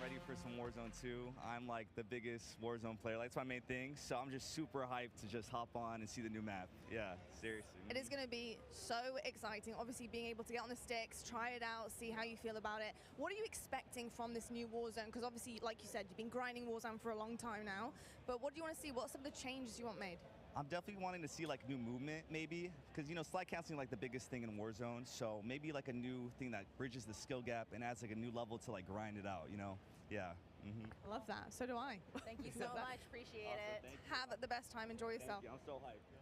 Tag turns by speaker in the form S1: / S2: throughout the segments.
S1: Ready for some Warzone 2. I'm like the biggest Warzone player. That's my main thing. So I'm just super hyped to just hop on and see the new map. Yeah, seriously.
S2: It is going to be so exciting. Obviously, being able to get on the sticks, try it out, see how you feel about it. What are you expecting from this new Warzone? Because obviously, like you said, you've been grinding Warzone for a long time now. But what do you want to see? What are some of the changes you want made?
S1: I'm definitely wanting to see like new movement, maybe, because slide canceling like the biggest thing in Warzone. So maybe like a new thing that bridges the skill gap and adds like a new level to like grind it out. Yeah.
S2: I love that. So do I.
S3: Thank you so much. Appreciate it.
S2: Have the best time. Enjoy yourself.
S1: Thank you. I'm so hyped.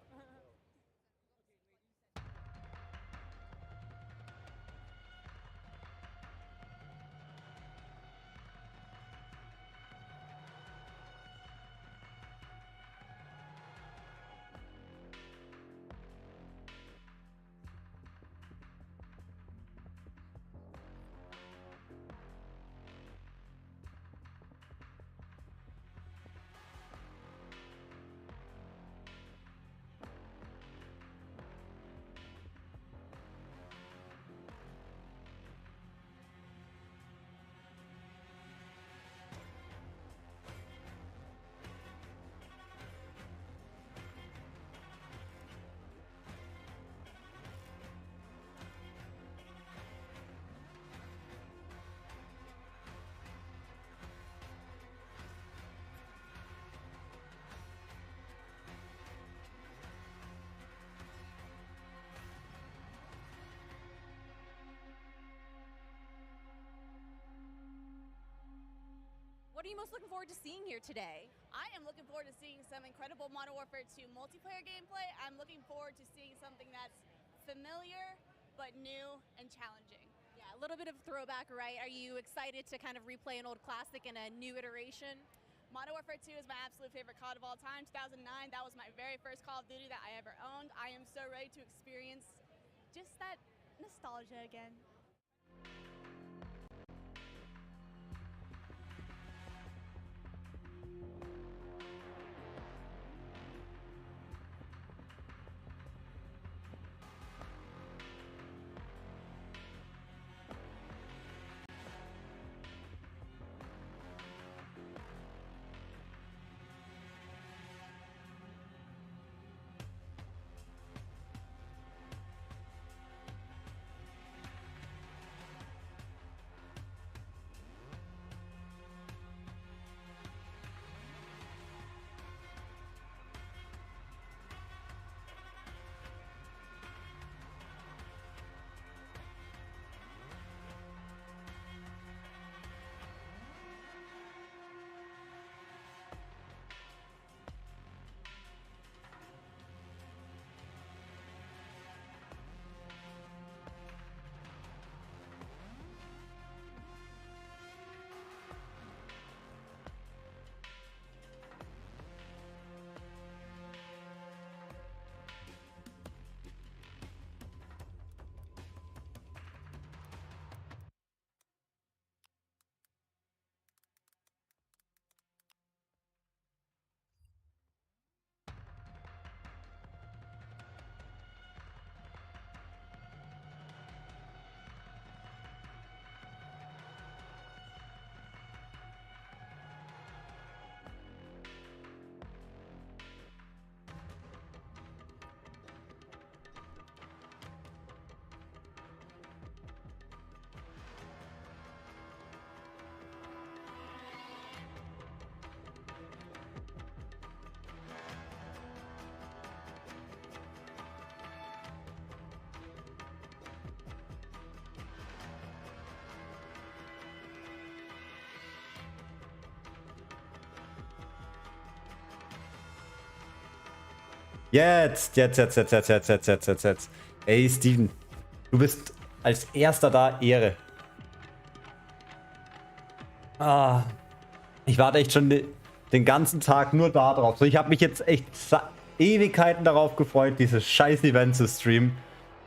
S3: What are you most looking forward to seeing here today?
S4: I am looking forward to seeing some incredible Modern Warfare 2 multiplayer gameplay. I'm looking forward to seeing something that's familiar, but new and challenging.
S3: Yeah, a little bit of throwback, right? Are you excited to kind of replay an old classic in a new iteration?
S4: Modern Warfare 2 is my absolute favorite COD of all time. 2009, that was my very first Call of Duty that I ever owned. I am so ready to experience just that nostalgia again.
S5: Jetzt. Ey, Steven. Du bist als erster da. Ehre. Ah. Ich warte echt schon den ganzen Tag nur da drauf. So, ich habe mich jetzt echt Ewigkeiten darauf gefreut, dieses scheiß Event zu streamen.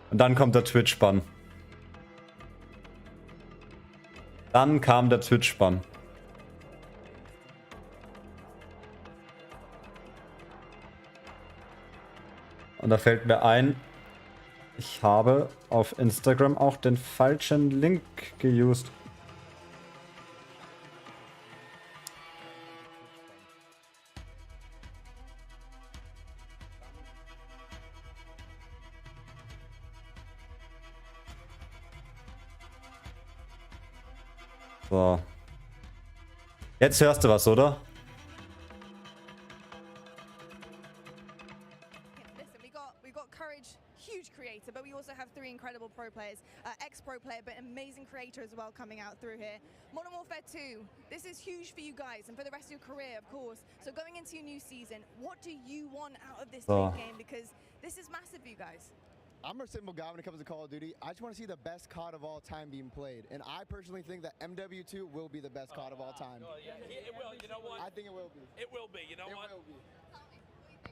S5: Und dann kommt der Twitch-Bann. Dann kam der Twitch-Bann. Und da fällt mir ein, ich habe auf Instagram auch den falschen Link geused. So. Jetzt hörst du was, oder?
S2: Listen, we got Courage, huge creator, but we also have 3 incredible pro players, ex-pro player, but amazing creator as well coming out through here. Modern Warfare 2, this is huge for you guys and for the rest of your career, of course. So going into your new season, what do you want out of this big game? Because this is massive for you guys.
S6: I'm a simple guy when it comes to Call of Duty. I just want to see the best COD of all time being played. And I personally think that MW2 will be the best COD of all time.
S7: Oh, yeah. It will. You know what?
S6: I think it will be.
S7: It will be. You know what?
S6: It will be.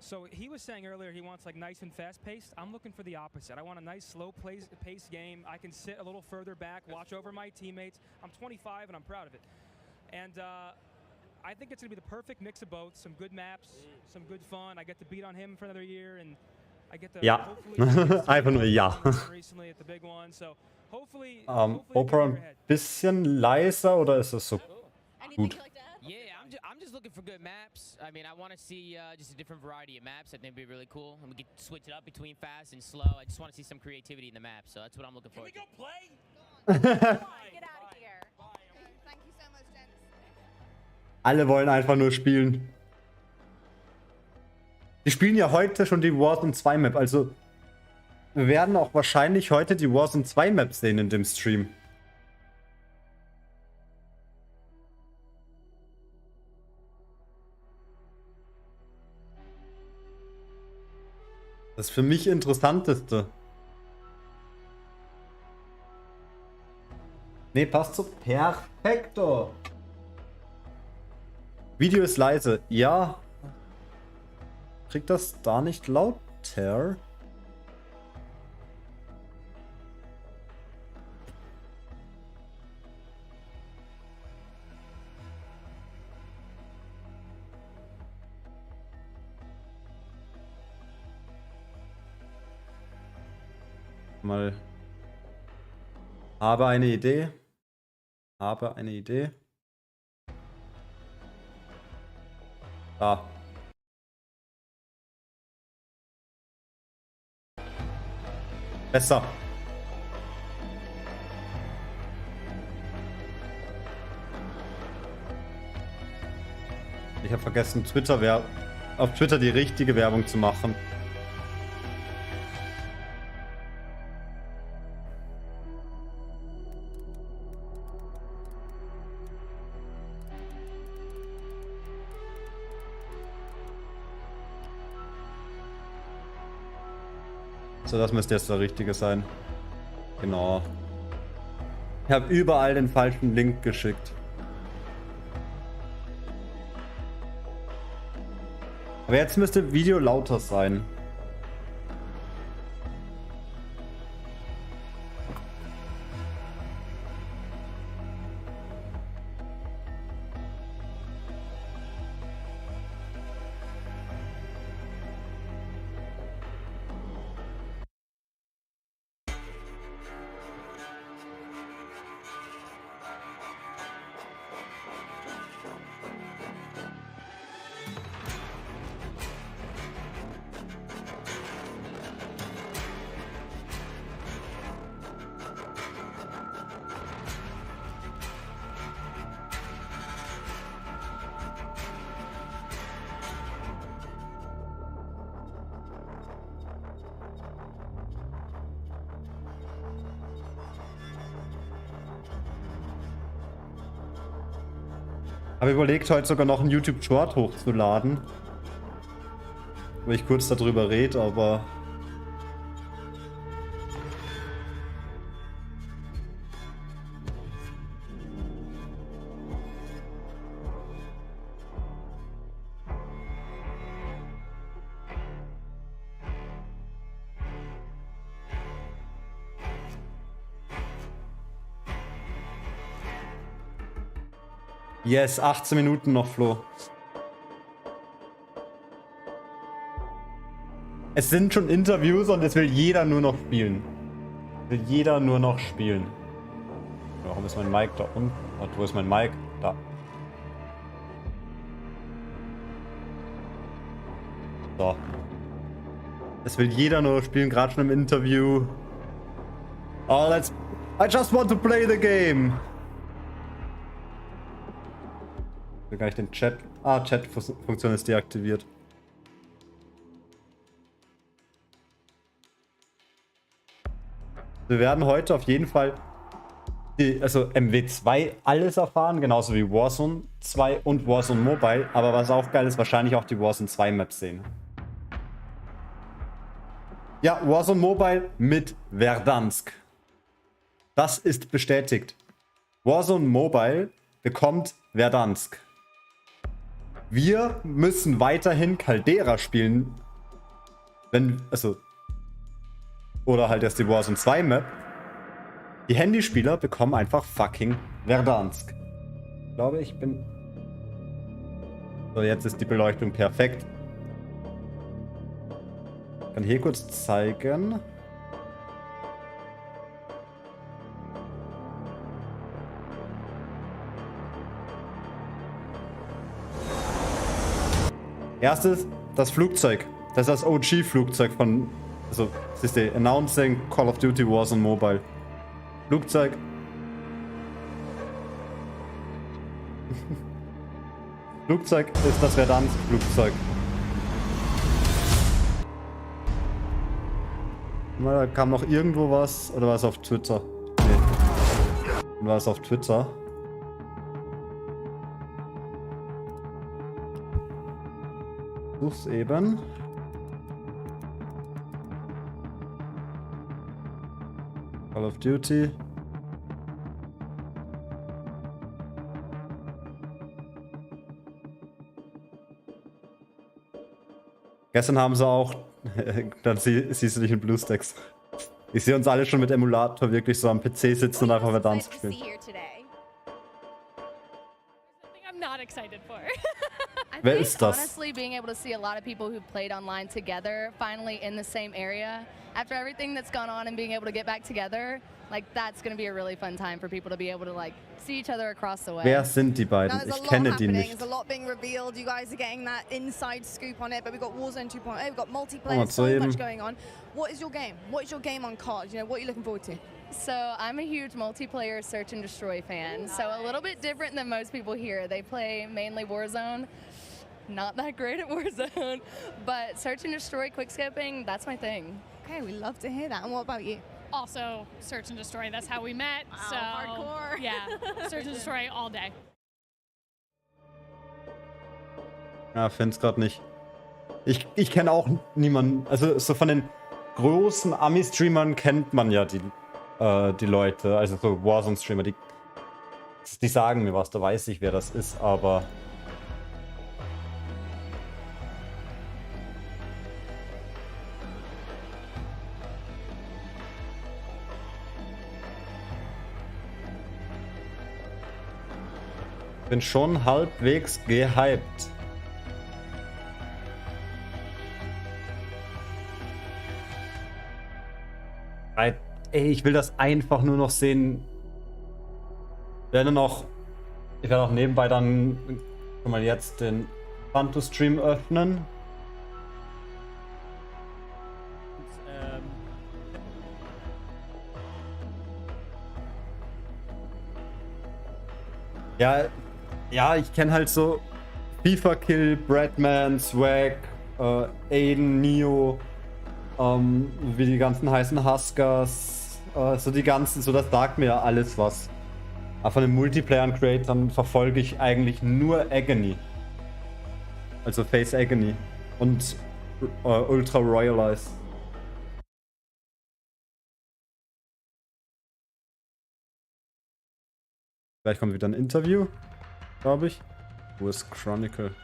S8: So he was saying earlier he wants like nice and fast-paced. I'm looking for the opposite. I want a nice slow-paced game. I can sit a little further back, watch over my teammates. I'm 25 and I'm proud of it. And I think it's going to be the perfect mix of both. Some good maps, some good fun. I get to beat on him for another year, and I get to
S5: Ja. Einfach nur ja.
S8: recently at the big one. So hopefully,
S5: Opera ein bisschen leiser oder ist es so
S3: Anything
S5: gut?
S3: you'd like to add?
S9: Yeah, I'm just looking for good maps. I mean, I want to see just a different variety of maps. I think it'd be really cool. And we could switch it up between fast and slow. I just want to see some creativity in the map. So that's what I'm looking
S7: Can we
S9: forward
S7: go
S9: to.
S7: play?
S3: Get out of here.
S2: Thank you so much, gents.
S5: Alle wollen einfach nur spielen. Die spielen ja heute schon die Warzone 2 Map, also wir werden auch wahrscheinlich heute die Warzone 2 Map sehen in dem Stream. Das für mich Interessanteste. Ne, passt so perfekto. Video ist leise. Ja. Kriegt das da nicht lauter? Mal. Habe eine Idee. Habe eine Idee. Da. Besser. Ich habe vergessen, auf Twitter die richtige Werbung zu machen. So, das müsste jetzt der richtige sein. Genau. Ich habe überall den falschen Link geschickt. Aber jetzt müsste Video lauter sein. Habe überlegt, heute sogar noch einen YouTube Short hochzuladen. wo ich kurz darüber rede, aber... Yes, 18 Minuten noch, Flo. Es sind schon Interviews und es will jeder nur noch spielen. Will jeder nur noch spielen. Warum ist mein Mic da unten? Warte, wo ist mein Mic? Da. So. Es will jeder nur noch spielen, gerade schon im Interview. Oh, I just want to play the game. Ich will gar nicht den Chat. Ah, Chat-Funktion ist deaktiviert. Wir werden heute auf jeden Fall also MW2 alles erfahren, genauso wie Warzone 2 und Warzone Mobile. Aber was auch geil ist, wahrscheinlich auch die Warzone 2 Maps sehen. Ja, Warzone Mobile mit Verdansk. Das ist bestätigt. Warzone Mobile bekommt Verdansk. Wir müssen weiterhin Caldera spielen. Oder halt erst die Warzone 2 Map. Die Handyspieler bekommen einfach fucking Verdansk. Ich glaube, ich bin... So, jetzt ist die Beleuchtung perfekt. Ich kann hier kurz zeigen. Erstes, das Flugzeug. Das ist das OG-Flugzeug von... Also, siehst du, Announcing Call of Duty Warzone Mobile. Flugzeug. Flugzeug ist das Verdansk-Flugzeug. Da kam noch irgendwo was. Oder war es auf Twitter? Nee. War es auf Twitter? Such's eben. Call of Duty. Gestern haben sie auch... Dann siehst du dich in BlueStacks. Ich sehe uns alle schon mit Emulator wirklich so am PC sitzen und einfach Verdansk spielen. Wer ist das?
S10: Honestly, being able to see a lot of people who played online together, finally in the same area, after everything that's gone on and being able to get back together, like that's going to be a really fun time for people to be able to like see each other across the way.
S5: Wer sind die beiden? Ich kenne die nicht.
S2: There's a lot being revealed. You guys are getting that inside scoop on it, but we've got Warzone 2.0, we've got multiplayer, so much going on. What is your game? What is your game on CoD? You know, what are you looking forward to?
S10: So I'm a huge multiplayer search and destroy fan, so a little bit different than most people here. They play mainly Warzone. Not that great at Warzone, but search and destroy, quickscoping, that's my thing.
S2: Okay, we love to hear that. And what about you?
S11: Also search and destroy, that's how we met.
S2: Wow,
S11: so
S2: hardcore.
S11: Yeah, search and destroy all day.
S5: Ja, find's grad nicht. Ich kenne auch niemanden, also so von den großen Ami-Streamern kennt man ja die Leute, also so Warzone-Streamer, die sagen mir was, da weiß ich, wer das ist, aber... Bin schon halbwegs gehypt. Ey, ich will das einfach nur noch sehen. Ich werde auch nebenbei dann schon mal jetzt den Fanto-Stream öffnen. Ja, ich kenne halt so FIFA Kill, Bradman, Swag, Aiden, Neo, wie die ganzen heißen Huskers, so die ganzen, so das sagt mir ja alles was. Aber von den Multiplayer-Creatern verfolge ich eigentlich nur Agony. Also Face Agony. Und Ultra Royalize. Gleich kommt wieder ein Interview, glaube ich. Wo ist Chronicle?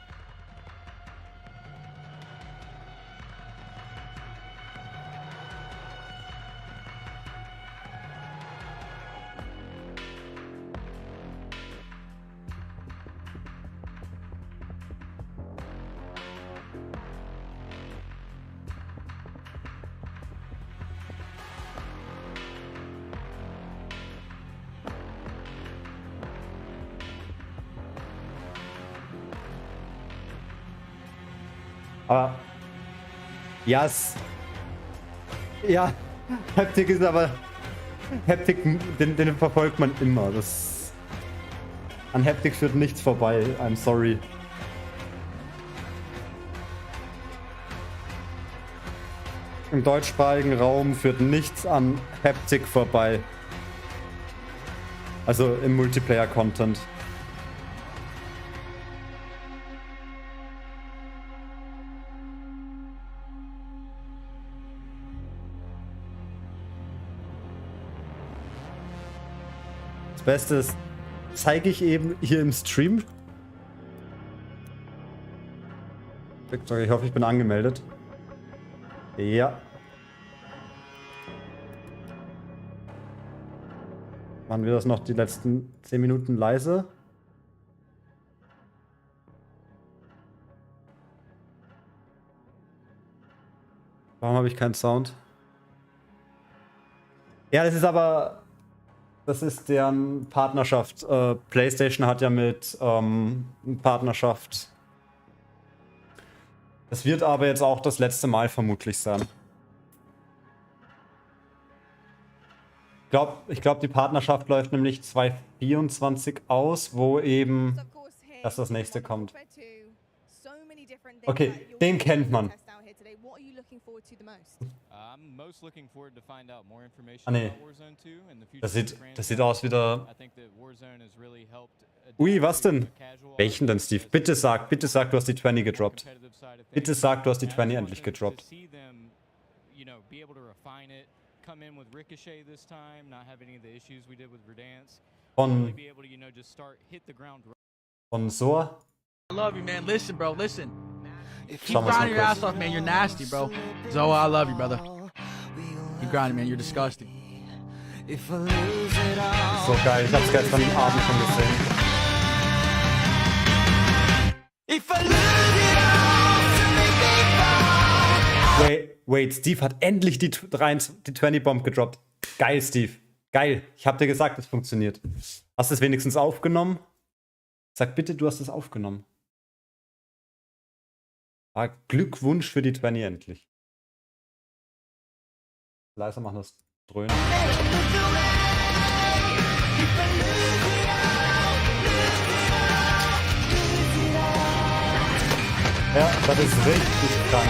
S5: Aber ja, Haptik ist aber Haptik, den verfolgt man immer. An Haptik führt nichts vorbei. I'm sorry. Im deutschsprachigen Raum führt nichts an Haptik vorbei. Also im Multiplayer-Content. Das Beste ist, zeige ich eben hier im Stream. Ich hoffe, ich bin angemeldet. Ja. Machen wir das noch die letzten 10 Minuten leise. Warum habe ich keinen Sound? Ja, das ist aber... Das ist deren Partnerschaft. PlayStation hat ja mit Partnerschaft. Das wird aber jetzt auch das letzte Mal vermutlich sein. Ich glaube, die Partnerschaft läuft nämlich 2024 aus, wo eben das nächste kommt. Okay, den kennt man. Ah nee, das sieht aus wie der... Ui, was denn? Welchen denn, Steve? Bitte sag, du hast die 20 gedroppt. Bitte sag, du hast die 20 endlich gedroppt. Von Soa?
S12: I love you, man. Listen, bro, listen. Keep grinding your ass off, man. You're nasty, bro. Zoa, I love you, brother. Keep grinding, man. You're disgusting.
S5: So geil, ich hab's gestern Abend schon gesehen. Wait, Steve hat endlich die 20-Bomb gedroppt. Geil, Steve. Geil. Ich hab dir gesagt, es funktioniert. Hast du es wenigstens aufgenommen? Sag bitte, du hast es aufgenommen. Ah, Glückwunsch für die 20 endlich. Leiser machen das Dröhnen. Ja, das ist richtig krank.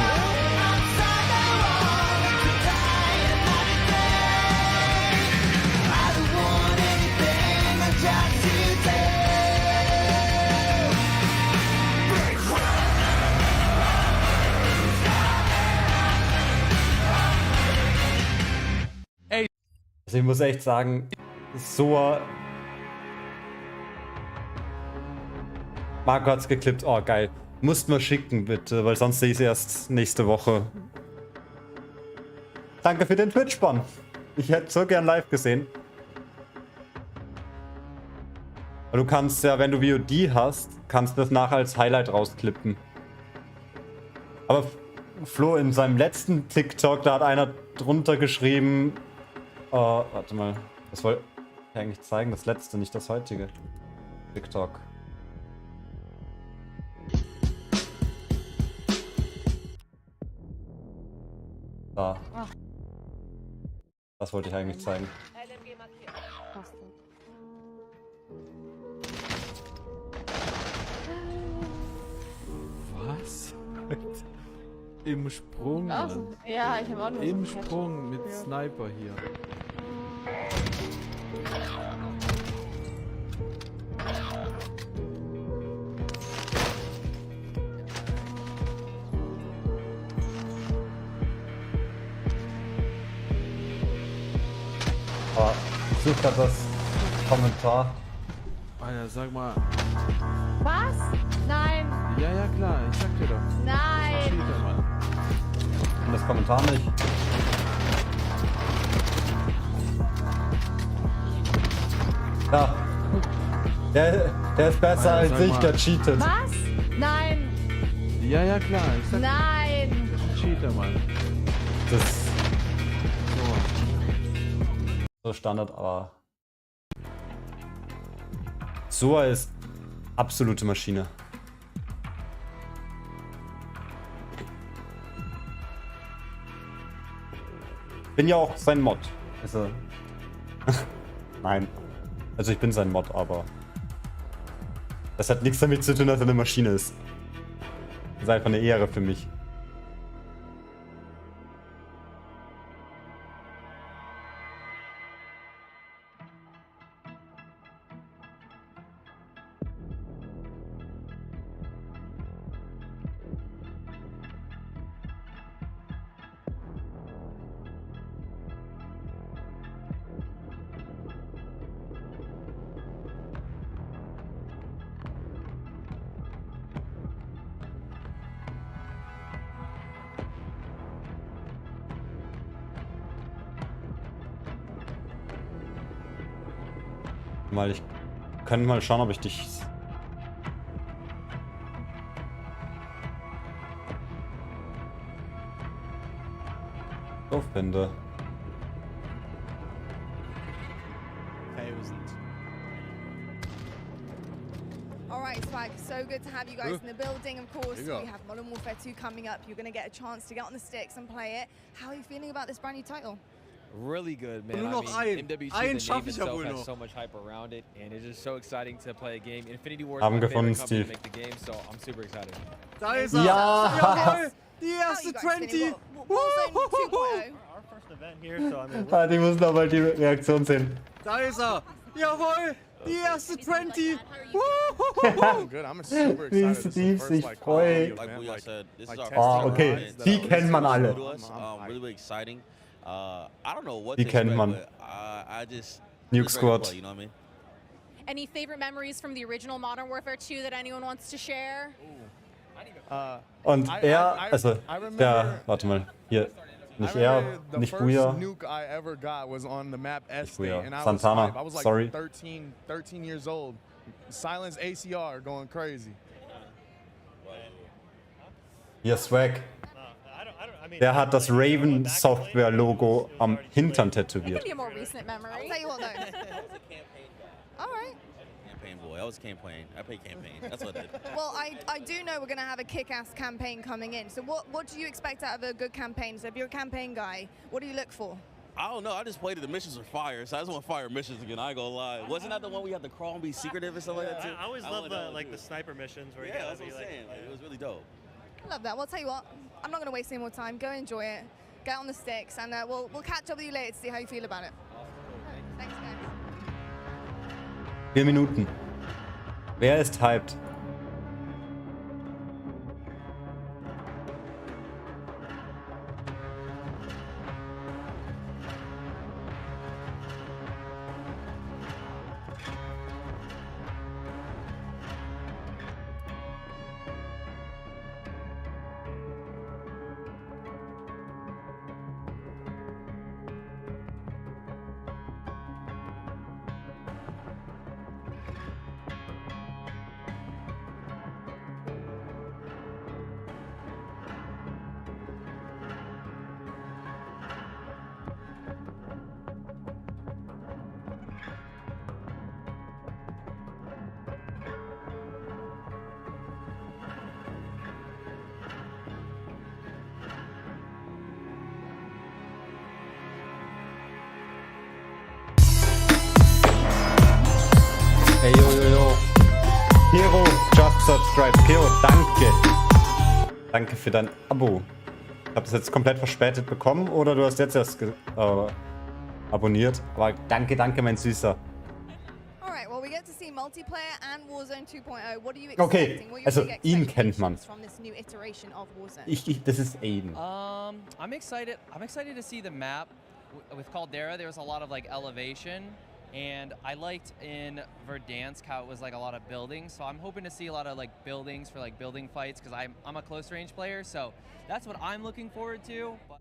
S5: Also ich muss echt sagen, so... Marco hat's geklippt. Oh, geil. Musst mal schicken, bitte, weil sonst sehe ich es erst nächste Woche. Danke für den Twitch-Bann. Ich hätte so gern live gesehen. Aber du kannst ja, wenn du VOD hast, kannst du das nachher als Highlight rausklippen. Aber Flo, in seinem letzten TikTok, da hat einer drunter geschrieben... warte mal. Das wollte ich eigentlich zeigen, das letzte, nicht das heutige. TikTok. Da. Das wollte ich eigentlich zeigen.
S13: Was? Im Sprung,
S14: Mann. Ja, ich habe auch nur
S13: im Sprung mit Sniper hier.
S5: Aber ich suche gerade das Kommentar.
S13: Alter, sag mal.
S10: Was? Nein.
S13: Ja, ja, klar, ich sag dir doch.
S10: Nein.
S13: Cheater, Mann.
S5: Und das Kommentar nicht. Ja. Der ist besser
S13: Alter,
S5: als
S13: sag
S5: ich,
S13: mal.
S5: der cheatet.
S10: Was? Nein.
S13: Ja, ja, klar, ich sag
S10: Nein.
S13: Cheater, Mann.
S5: Das ist so Standard, aber Soa ist absolute Maschine. Bin ja auch sein Mod. Also nein. Also ich bin sein Mod, aber das hat nichts damit zu tun, dass er eine Maschine ist. Das ist einfach eine Ehre für mich. Mal, ich kann mal schauen, ob ich dich so finde.
S2: Alright, Swag, so good to have you guys in the building. Of course,
S14: There you go.
S2: we have Modern Warfare 2 coming up. You're going to get a chance to get on the sticks and play it. How are you feeling about this brand new title?
S14: Really good, man.
S12: Nur noch
S14: MWC, the name
S12: schaffe ich ja
S14: itself
S12: wohl
S14: has
S12: noch.
S14: so much hype around it, and it's just so exciting to play a game. Infinity Ward is
S5: Haben
S14: my
S5: gefunden,
S14: favorite company to
S5: Steve.
S14: make the game, so I'm super excited.
S12: Da ist er.
S5: Ja.
S12: Jawohl. Die
S2: How are
S12: erste
S2: you guys
S12: 20.
S2: feeling? Warzone 2.0.
S15: Our first event here, so I mean,
S5: Ah, die muss noch mal die Reaktion sehen.
S12: Da ist er. Jawohl. Die erste 20.
S16: I'm good. I'm super
S5: Wie
S16: excited. This is the
S5: Steve
S16: first,
S5: sich
S16: like,
S5: freut.
S16: man,
S17: Like we all
S16: like,
S17: said, this is
S16: like
S17: our
S16: testing
S5: Ah,
S17: first
S5: okay.
S17: event.
S5: Die kennt man alle.
S17: To us, really, really exciting. I don't know what
S5: Die
S17: to
S5: kennt
S17: expect,
S5: man.
S17: but I just
S5: Nuke
S17: just ready to
S5: Squad.
S17: play, you know what I mean?
S3: Any favorite memories from the original Modern Warfare 2 that anyone wants to share?
S5: Und er, also
S16: I remember-
S5: der, warte mal, hier, nicht er,
S16: the
S5: nicht
S16: first
S5: Buja,
S16: nuke I ever got was on the map Erst,
S5: Buja.
S16: and I
S5: Santana,
S16: was 5. I was like
S5: sorry.
S16: 13 years old. Silence ACR going crazy.
S5: hier Swag. Der hat das Raven Software Logo am Hintern
S3: It can
S5: tätowiert.
S3: be a more recent memory.
S2: I'll tell you what though. Alright.
S17: Campaign boy. I was campaign. I played campaign. That's what I did.
S2: Well, I do know we're going to have a kick-ass campaign coming in. So what do you expect out of a good campaign? So if you're a campaign guy, what do you look for?
S17: I don't know. I just played it. The missions were fire, so I just want fire missions again. I ain't gonna lie. Wasn't that the one we had to crawl and be secretive or something like that too?
S15: I always love
S17: wanted that
S15: the
S17: one,
S15: like
S17: too.
S15: the sniper missions where you
S17: Yeah,
S15: gotta
S17: that's what
S15: be
S17: I'm
S15: like,
S17: saying. Like, it was really dope.
S2: Love that. Well, I'll tell you what, I'm not going to waste any more time. Go enjoy it. Get on the sticks, and we'll catch up with you later to see how you feel about it. Thanks, guys.
S5: 4 Minuten. Wer ist hyped? Hey, yo. Hero, just subscribe. Hero, danke. Danke für dein Abo. Ich habe das jetzt komplett verspätet bekommen oder du hast jetzt erst abonniert. Aber danke, mein Süßer.
S2: Alright, well, we get to see multiplayer and Warzone 2.0. What are you
S5: Okay,
S2: expecting? What are your
S5: also
S2: big
S5: ihn kennt man.
S2: expectations from this new iteration of Warzone?
S5: Das ist Aiden.
S18: I'm excited. I'm excited to see the map. with Caldera, there was a lot of like elevation, and I liked in Verdansk how it was like a lot of buildings. So I'm hoping to see a lot of like buildings for like building fights, because I'm a close range player, so that's what I'm looking forward to. But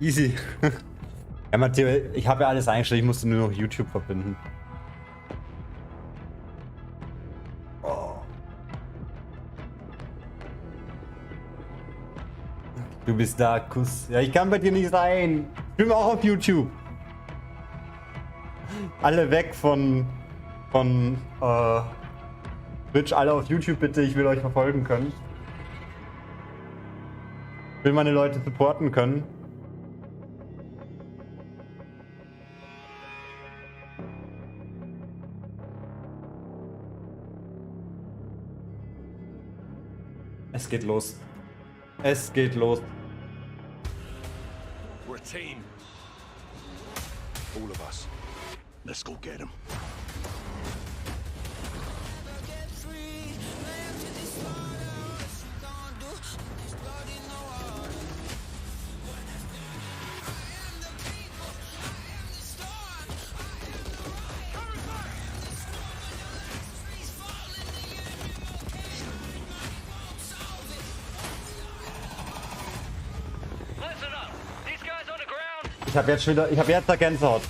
S5: Easy. Ja, Matteo, ich habe ja alles eingestellt, ich musste nur noch YouTube verbinden. Oh. Du bist da, Kuss. Ja, ich kann bei dir nicht sein. Ich bin auch auf YouTube. Alle weg von Twitch, alle auf YouTube bitte, ich will euch verfolgen können. Ich will meine Leute supporten können. Es geht los. Es geht los.
S19: We're a team. All of us. Let's go get him.
S5: Ich habe jetzt da Gänsehaut.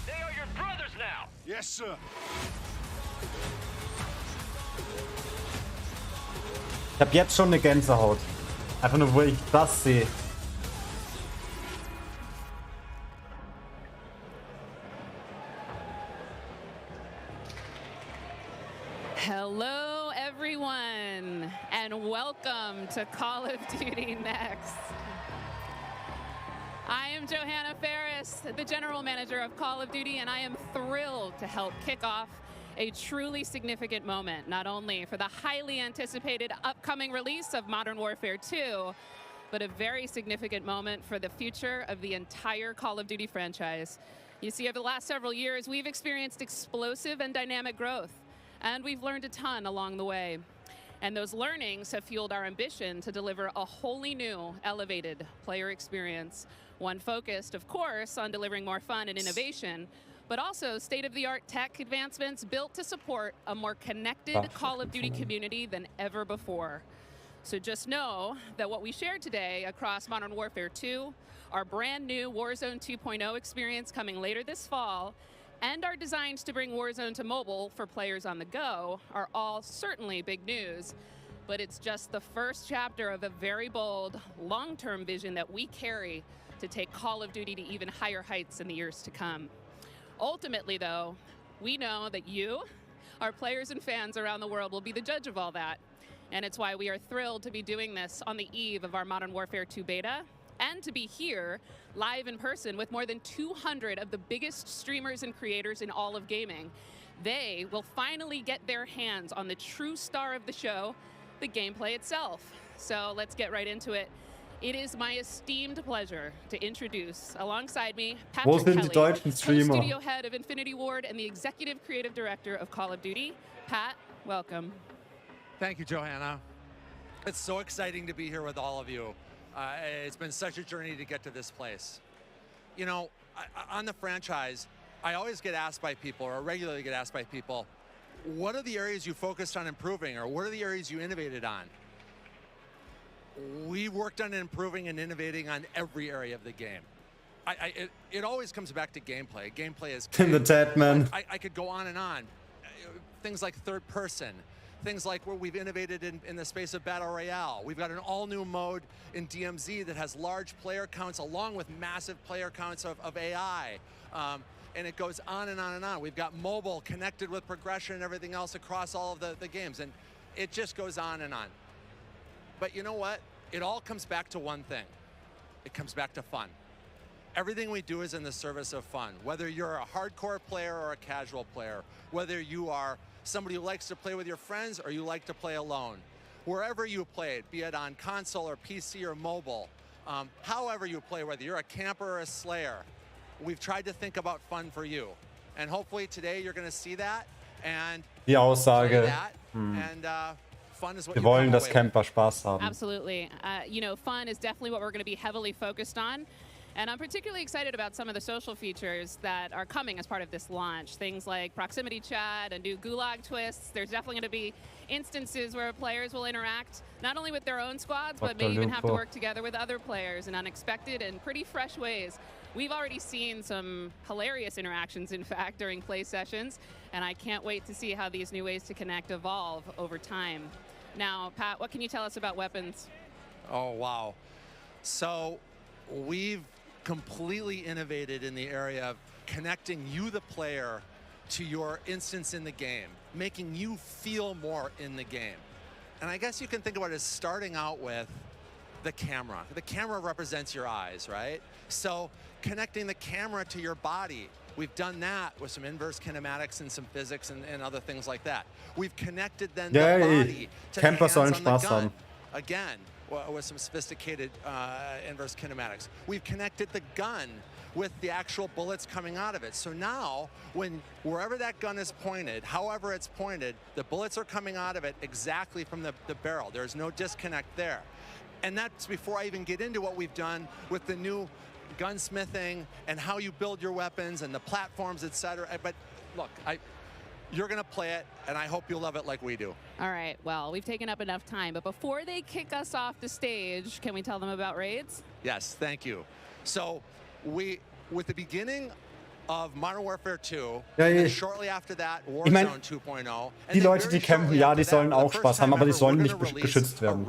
S19: Yes, sir.
S5: Ich habe jetzt schon eine Gänsehaut. Einfach nur, wo ich das sehe.
S20: Hello, everyone, and welcome to Call of Duty Next. I am Johanna Ferris, the General Manager of Call of Duty, and I am thrilled to help kick off a truly significant moment, not only for the highly anticipated upcoming release of Modern Warfare 2, but a very significant moment for the future of the entire Call of Duty franchise. You see, over the last several years, we've experienced explosive and dynamic growth, and we've learned a ton along the way. And those learnings have fueled our ambition to deliver a wholly new, elevated player experience. One focused, of course, on delivering more fun and innovation, but also state-of-the-art tech advancements built to support a more connected Call of Duty community than ever before. So just know that what we shared today across Modern Warfare 2, our brand new Warzone 2.0 experience coming later this fall, and our designs to bring Warzone to mobile for players on the go are all certainly big news. But it's just the first chapter of a very bold, long-term vision that we carry to take Call of Duty to even higher heights in the years to come. Ultimately, though, we know that you, our players and fans around the world, will be the judge of all that. And it's why we are thrilled to be doing this on the eve of our Modern Warfare 2 beta, and to be here live in person with more than 200 of the biggest streamers and creators in all of gaming. They will finally get their hands on the true star of the show, the gameplay itself. So let's get right into it. It is my esteemed pleasure to introduce, alongside me, Patrick Kelly, co-studio head of Infinity Ward and the executive creative director of Call of Duty. Pat, welcome.
S21: Thank you, Johanna. It's so exciting to be here with all of you. It's been such a journey to get to this place. You know, on the franchise, I always get asked by people, or regularly get asked by people, what are the areas you focused on improving, or what are the areas you innovated on? We worked on improving and innovating on every area of the game. It always comes back to gameplay. Gameplay is
S5: the dead man.
S21: I could go on and on. Things like third person, things like where we've innovated in the space of Battle Royale. We've got an all-new mode in DMZ that has large player counts along with massive player counts of AI. And it goes on and on and on. We've got mobile connected with progression and everything else across all of the games. And it just goes on and on. But you know what? It all comes back to one thing. It comes back to fun. Everything we do is in the service of fun. Whether you're a hardcore player or a casual player, whether you are somebody who likes to play with your friends or you like to play alone, wherever you play it, be it on console or PC or mobile, however you play, whether you're a camper or a slayer, we've tried to think about fun for you. And hopefully today you're going to see that and
S5: Die Aussage.
S21: Wir
S5: wollen, dass Camper Spaß haben.
S20: Absolutely. You know, fun is definitely what we're going to be heavily focused on. And I'm particularly excited about some of the social features that are coming as part of this launch. Things like proximity chat and new gulag twists. There's definitely going to be instances where players will interact not only with their own squads, but may even have to work together with other players in unexpected and pretty fresh ways. We've already seen some hilarious interactions, in fact, during play sessions, and I can't wait to see how these new ways to connect evolve over time. Now, Pat, what can you tell us about weapons?
S21: Oh, wow. So we've completely innovated in the area of connecting you, the player, to your instance in the game, making you feel more in the game. And I guess you can think about it as starting out with the camera. The camera represents your eyes, right? So connecting the camera to your body. We've done that with some inverse kinematics and some physics and other things like that. We've connected then the body to the hands on the gun. Again, with some sophisticated inverse kinematics. We've connected the gun with the actual bullets coming out of it. So now, wherever that gun is pointed, however it's pointed, the bullets are coming out of it exactly from the barrel. There's no disconnect there. And that's before I even get into what we've done with the new gunsmithing and how you build your weapons and the platforms, etc. But look, you're going to play it, and I hope you'll love it like we do.
S20: All right, well, we've taken up enough time, but before they kick us off the stage, can we tell them about raids?
S21: Yes, thank you. So with the beginning of Modern Warfare 2, and then shortly after that, Warzone 2.0.
S5: Die Leute, die campen, ja, die sollen auch Spaß haben, aber die sollen nicht geschützt werden.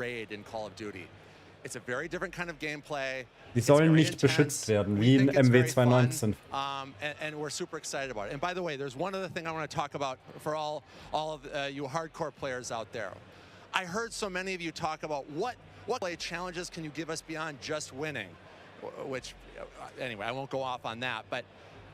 S21: It's a very different kind of gameplay.
S5: Die sollen nicht beschützt werden, wie in MW219.
S21: And we're super excited about it. And by the way, there's one other thing I want to talk about for all of you hardcore players out there. I heard so many of you talk about what play challenges can you give us beyond just winning, which, anyway, I won't go off on that. But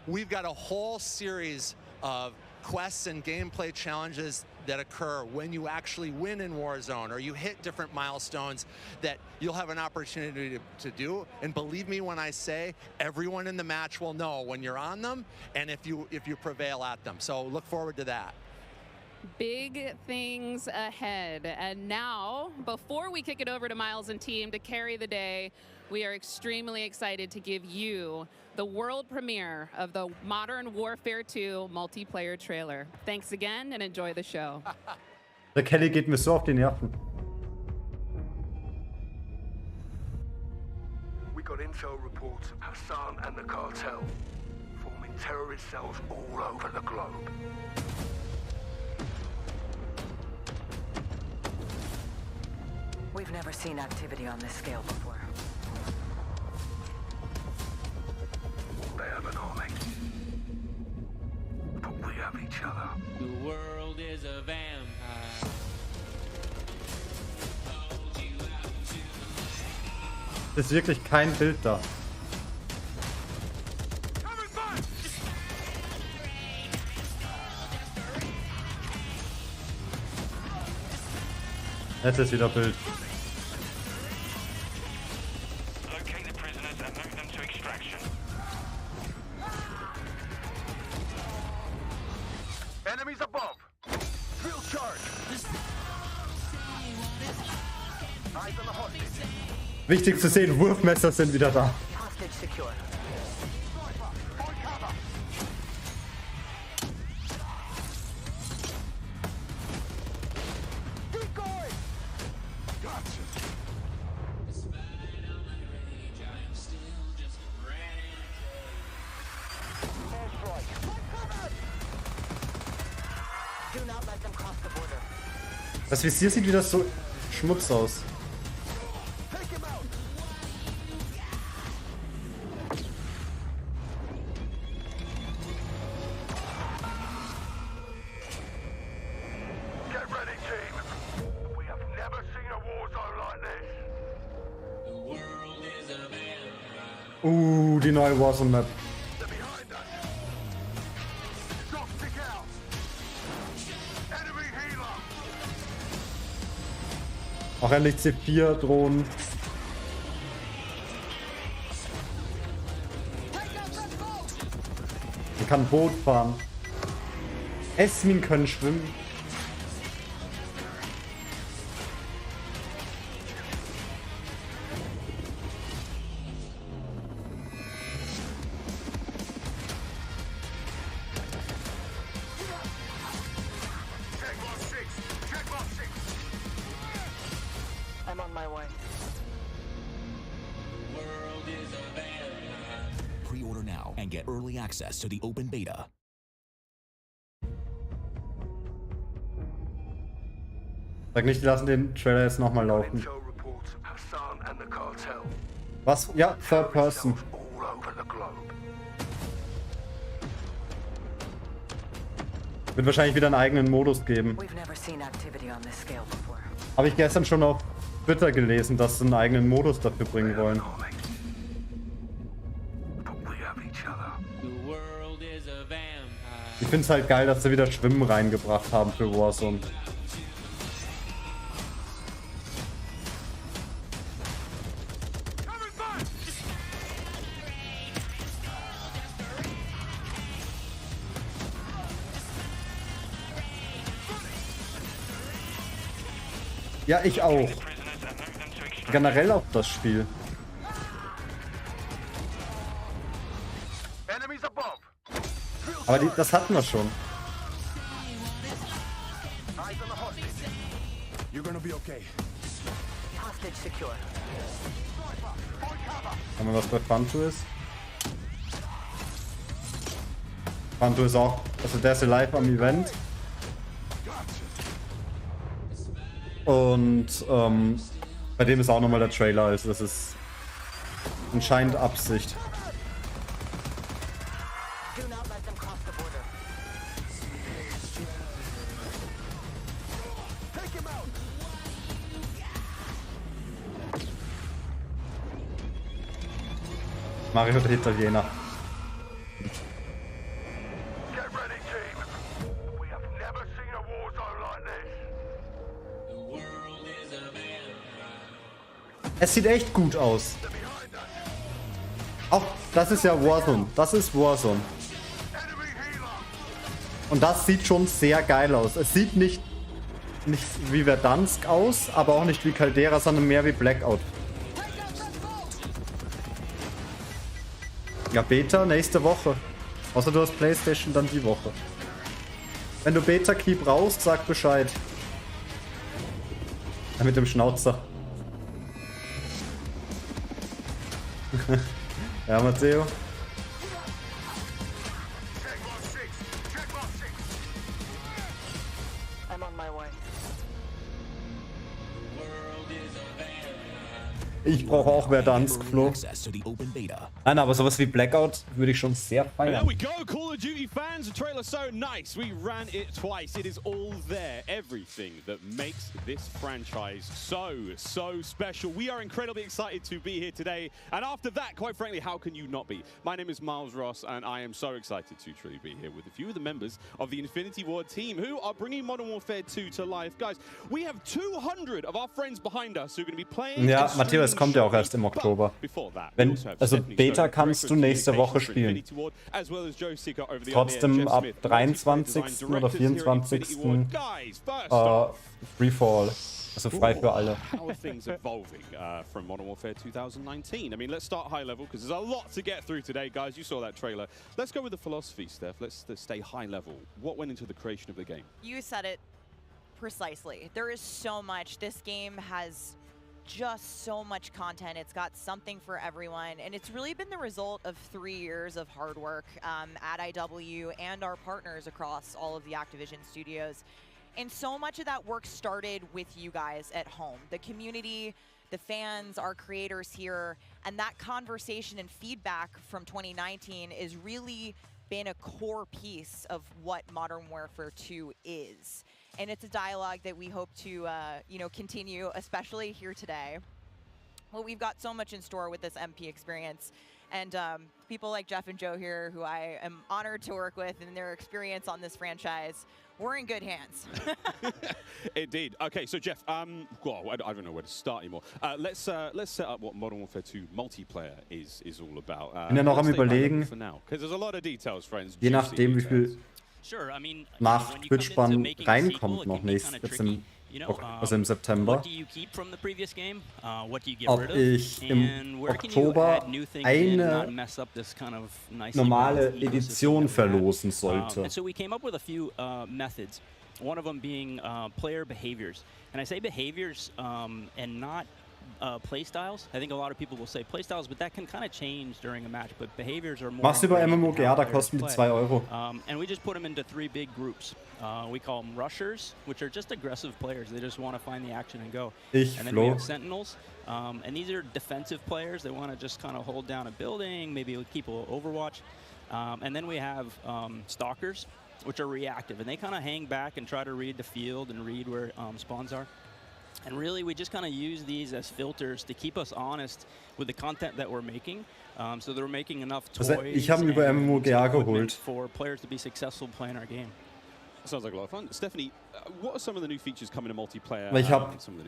S21: we've got a whole series of quests and gameplay challenges that occur when you actually win in Warzone or you hit different milestones that you'll have an opportunity to do. And believe me when I say everyone in the match will know when you're on them and if you prevail at them. So look forward to that.
S20: Big things ahead. And now, before we kick it over to Miles and team to carry the day, we are extremely excited to give you the world premiere of the Modern Warfare 2 multiplayer trailer. Thanks again and enjoy the show.
S5: Der Kelly geht mir so auf die Nerven.
S19: We got intel reports of Hassan and the cartel forming terrorist cells all over the globe.
S22: We've never seen activity on this scale before.
S19: They have an army, but we have each other.
S9: The world is a vampire.
S5: Ist wirklich kein Bild da. Jetzt ist wieder Bild.
S19: Enemies above. Field charge. Eyes on the hostage.
S5: Wichtig zu sehen, Wurfmesser sind wieder da.
S22: Hostage secure.
S19: Keep going. Gotcha.
S22: Do not let them cross the border.
S5: Das Visier sieht wieder so Schmutz aus.
S19: Get ready, team. We have never seen a war zone like this.
S5: Die neue Warzone Map.
S19: They're behind us. Stop, stick out. Enemy healer.
S5: Auch endlich C4 Drohnen. Man kann Boot fahren. Esmin können schwimmen.
S22: I'm on my way.
S1: Pre-order now and get early access to the open beta.
S5: Sag nicht, die lassen den Trailer jetzt nochmal laufen.
S19: Intel reports Hassan and the cartel
S5: Was? Ja, Third Person.
S19: all over the globe.
S5: Wird wahrscheinlich wieder einen eigenen Modus geben.
S22: We've never seen activity on this scale before.
S5: Habe ich gestern schon auf Twitter gelesen, dass sie einen eigenen Modus dafür bringen wollen. Ich finde es halt geil, dass sie wieder Schwimmen reingebracht haben für Warzone. Ja, ich auch. Generell auch das Spiel.
S19: Enemies above.
S5: Aber das hatten wir schon.
S19: Eyes on the hostage. You're gonna be okay.
S22: Hostage secure.
S5: Haben wir was bei Fanto ist? Fanto ist auch, also der ist ja live am Event. Und bei dem ist auch nochmal der Trailer, also das ist anscheinend Absicht.
S22: Do not let them cross the border.
S19: Take him out.
S5: Mario der Italiener.
S19: Get ready, team. We have never seen a war zone like this.
S5: Es sieht echt gut aus. Auch das ist ja Warzone. Das ist Warzone. Und das sieht schon sehr geil aus. Es sieht nicht wie Verdansk aus, aber auch nicht wie Caldera, sondern mehr wie Blackout. Ja, Beta nächste Woche. Außer du hast PlayStation, dann die Woche. Wenn du Beta-Key brauchst, sag Bescheid. Ja, mit dem Schnauzer. Ja, Matteo.
S22: I'm on my way.
S5: Ich brauche auch Verdansk, Flo.
S1: Access to the open beta.
S5: Nein, aber sowas wie Blackout würde ich schon sehr
S4: And there
S5: feiern.
S4: we go, Call of Duty fans. The trailer so nice. We ran it twice. It is all there. Everything that makes this franchise so special. We are incredibly excited to be here today. And after that, quite frankly, how can you not be? My name is Miles Ross, and I am so excited to truly be here with a few of the members of the Infinity Ward team who are bringing Modern Warfare 2 to life. Guys, we have 200 of our friends behind us who are going to be playing.
S5: Ja, Matthias kommt ja auch erst im Oktober. Wenn, also Beta kannst du nächste Woche spielen. Trotzdem ab 23. oder 24. Freefall. Also frei für alle.
S4: How are things evolving from Modern Warfare 2019? I mean, let's start high level because there's a lot to get through today, guys. You saw that trailer. Let's go with the philosophy, Steph. Let's stay high level. What went into the creation of the game?
S6: You said it precisely. There is so much. This game has just so much content. It's got something for everyone, and it's really been the result of 3 years of hard work at IW and our partners across all of the Activision studios. And so much of that work started with you guys at home, the community, the fans, our creators here, and that conversation and feedback from 2019 has really been a core piece of what Modern Warfare 2 is. And it's a dialogue that we hope to continue, especially here today. Well, we've got so much in store with this MP experience. And people like Jeff and Joe here, who I am honored to work with, and their experience on this franchise, we're in good hands.
S4: Indeed. Okay, so Jeff, well, I don't know where to start anymore. Let's set up what Modern Warfare 2 multiplayer is all about.
S5: Bin ja noch am Überlegen,
S4: because there's a lot of details, friends.
S5: je nachdem wie viel nach Twitch-Bann reinkommt noch nächstes, jetzt also im September, ob ich im Oktober eine normale Edition verlosen sollte.
S23: And so we came up with a few methods. One of them being player behaviors. And I say behaviors and not play styles. I think a lot of people will say play styles, but that can kind of change during a match. But behaviors are more.
S5: Mach's über MMOK, da kosten die 2 Euro.
S23: And we just put them into 3 big groups. We call them rushers, which are just aggressive players. They just want to find the action and go. And then we have sentinels. And these are defensive players. They want to just kind of hold down a building, maybe keep a overwatch. And then we have stalkers, which are reactive. And they kind of hang back and try to read the field and read where spawns are. And really, we just kind of use these as filters to keep us honest with the content that we're making. So that we're making enough toys
S5: Ich habe über MMOK geholt.
S23: For players to be successful playing our game.
S4: Sounds like a lot of fun. Stephanie, what are some of the new features coming to multiplayer?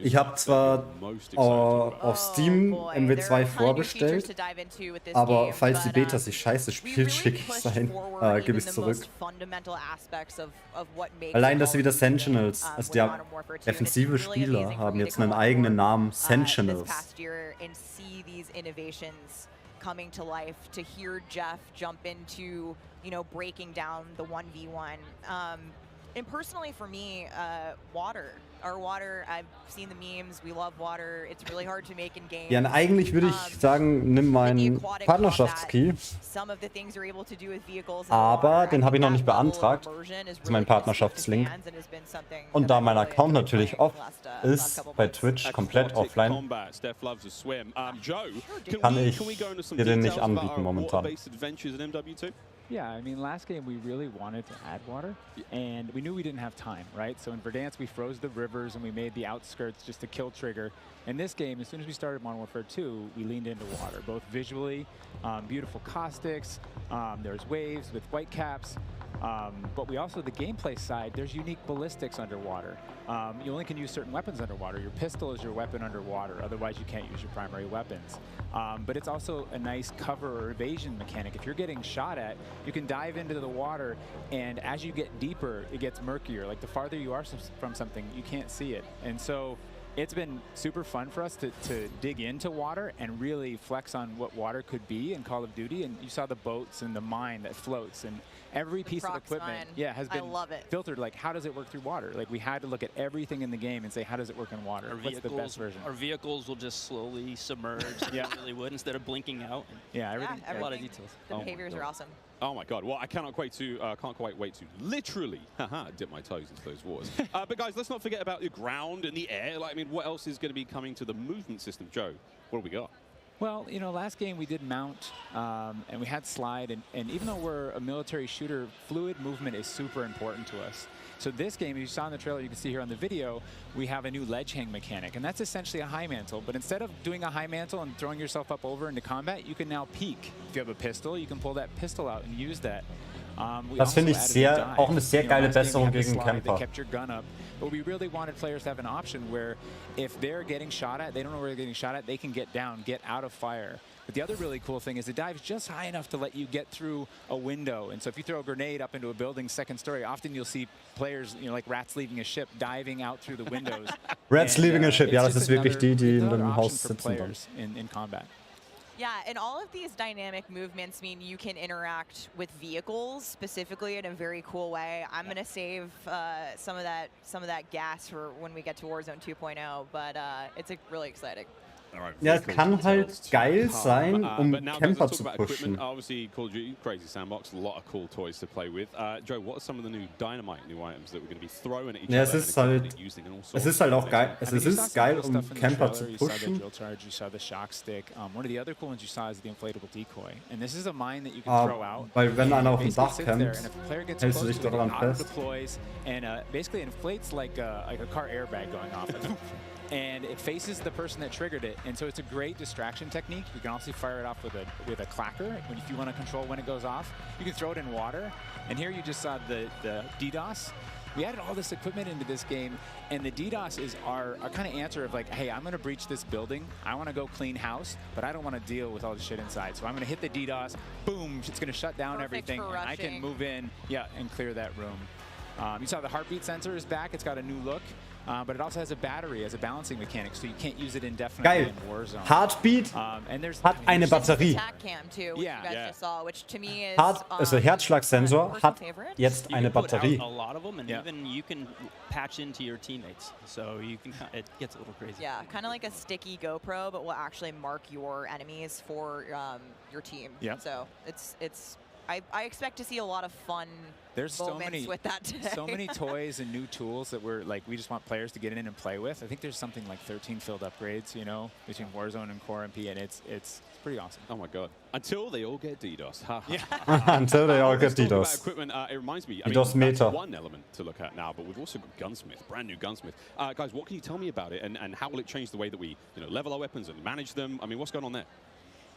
S5: Ich hab zwar auf Steam MW2 vorbestellt, aber falls die Beta sich scheiße spielt, schicke ich es zurück. Allein, dass sie wieder Sentinels, also die defensive Spieler, haben jetzt einen eigenen Namen, Sentinels.
S6: Coming to life, to hear Jeff jump into, breaking down the 1v1. And personally for me, water. Our water, I've seen the memes, we love water. It's really hard to make in games.
S5: Ja, eigentlich würde ich sagen, nimm meinen Partnerschaftskey. Aber den habe ich noch nicht beantragt. Das ist mein Partnerschaftslink. Und da mein Account natürlich off ist, bei Twitch komplett offline, kann ich dir den nicht anbieten momentan.
S24: Yeah, I mean, last game we really wanted to add water, and we knew we didn't have time, right? So in Verdansk, we froze the rivers and we made the outskirts just a kill trigger. In this game, as soon as we started Modern Warfare 2, we leaned into water, both visually, beautiful caustics, there's waves with white caps, but we also, the gameplay side, there's unique ballistics underwater. You only can use certain weapons underwater. Your pistol is your weapon underwater, otherwise you can't use your primary weapons. But it's also a nice cover or evasion mechanic. If you're getting shot at, you can dive into the water, and as you get deeper, it gets murkier. Like the farther you are from something, you can't see it. And so it's been super fun for us to dig into water and really flex on what water could be in Call of Duty. And you saw the boats and the mine that floats, and every piece of equipment has been filtered. Like, how does it work through water? Like, we had to look at everything in the game and say, how does it work in water? What's the best version?
S23: Our vehicles will just slowly submerge. Yeah, really would, instead of blinking out.
S24: Yeah, everything.
S6: A lot of details. The behaviors are awesome.
S4: Oh my God! Well, I can't quite wait to literally dip my toes into those waters. But guys, let's not forget about the ground and the air. Like, I mean, what else is going to be coming to the movement system, Joe? What do we got?
S24: Well, you know, last game we did mount, and we had slide, and even though we're a military shooter, fluid movement is super important to us. So this game, as you saw in the trailer, you can see here on the video, we have a new ledge hang mechanic, and that's essentially a high mantle. But instead of doing a high mantle and throwing yourself up over into combat, you can now peek. If you have a pistol, you can pull that pistol out and use that.
S5: Das finde ich auch eine sehr geile Besserung gegen Camper.
S24: Kept your gun up, but we really wanted players to have an option where if they're getting shot at, they don't know where they're getting shot at, they can get down, get out of fire. But the other really cool thing is it dives just high enough to let you get through a window. And so if you throw a grenade up into a building's second story, often you'll see players, you know, like rats leaving a ship, diving out through the windows.
S5: Rats leaving a ship, ja, das ist wirklich die in dem Haus sitzen dann.
S24: In combat.
S6: Yeah, and all of these dynamic movements mean you can interact with vehicles specifically in a very cool way. I'm gonna save some of that gas for when we get to Warzone 2.0, but it's really exciting.
S5: Ja, es kann halt geil sein, Camper zu pushen.
S4: Obviously, Call of Duty, crazy sandbox, a lot of cool toys to play with. Joe, what are some of the new Dynamite items that we're going to be throwing at each other?
S5: Es ist halt auch geil. Es ist geil, Camper zu pushen.
S24: You saw the shock stick. One of the other cool ones you saw is the inflatable decoy, and this is a mine that you can throw out.
S5: Weil wenn einer auf dem Dach campt, hältst du dich daran fest.
S24: And basically inflates like a car airbag going off. And it faces the person that triggered it, and so it's a great distraction technique. You can also fire it off with a clacker if you want to control when it goes off. You can throw it in water, and here you just saw the DDoS. We added all this equipment into this game, and the DDoS is our kind of answer of like, hey, I'm going to breach this building. I want to go clean house, but I don't want to deal with all the shit inside. So I'm going to hit the DDoS. Boom! It's going to shut down everything, and I can move in, and clear that room. You saw the heartbeat sensor is back. It's got a new look. But it also has a battery as a balancing mechanic, so you can't use it indefinitely in Warzone.
S5: Heartbeat hat eine Batterie. Also Herzschlagsensor hat jetzt eine Batterie.
S23: A lot of them, and even you can patch into your teammates, so you can. It gets a little crazy.
S6: Yeah, kind of like a sticky GoPro, but will actually mark your enemies for your team.
S24: Yeah.
S6: So it's. I expect to see a lot of fun.
S24: There's so many
S6: with that today.
S24: So many toys and new tools that we just want players to get in and play with. I think there's something like 13 field upgrades, you know, between Warzone and Core MP, and it's pretty awesome.
S4: Oh my God! Until they all get DDoS.
S5: Until they all get DDoS.
S4: Equipment. It reminds me.
S5: DDoS meta.
S4: That's one element to look at now, but we've also got Gunsmith, brand new Gunsmith. Guys, what can you tell me about it, and how will it change the way that we, level our weapons and manage them? I mean, what's going on there?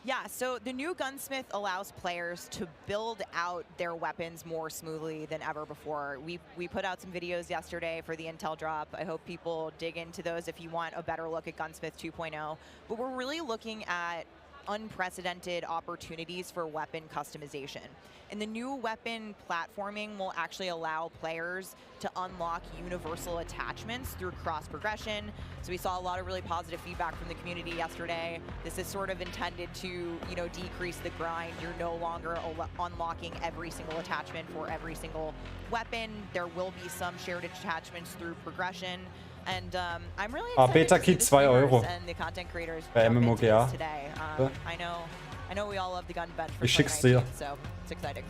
S6: Yeah, so the new Gunsmith allows players to build out their weapons more smoothly than ever before. We put out some videos yesterday for the Intel drop. I hope people dig into those if you want a better look at Gunsmith 2.0. But we're really looking at unprecedented opportunities for weapon customization. And the new weapon platforming will actually allow players to unlock universal attachments through cross progression. So we saw a lot of really positive feedback from the community yesterday. This is sort of intended to, decrease the grind. You're no longer unlocking every single attachment for every single weapon. There will be some shared attachments through progression. And I'm really excited to see the streamers and the content creators jump into this today. I know we all love the gun bench for 2019, so it's exciting.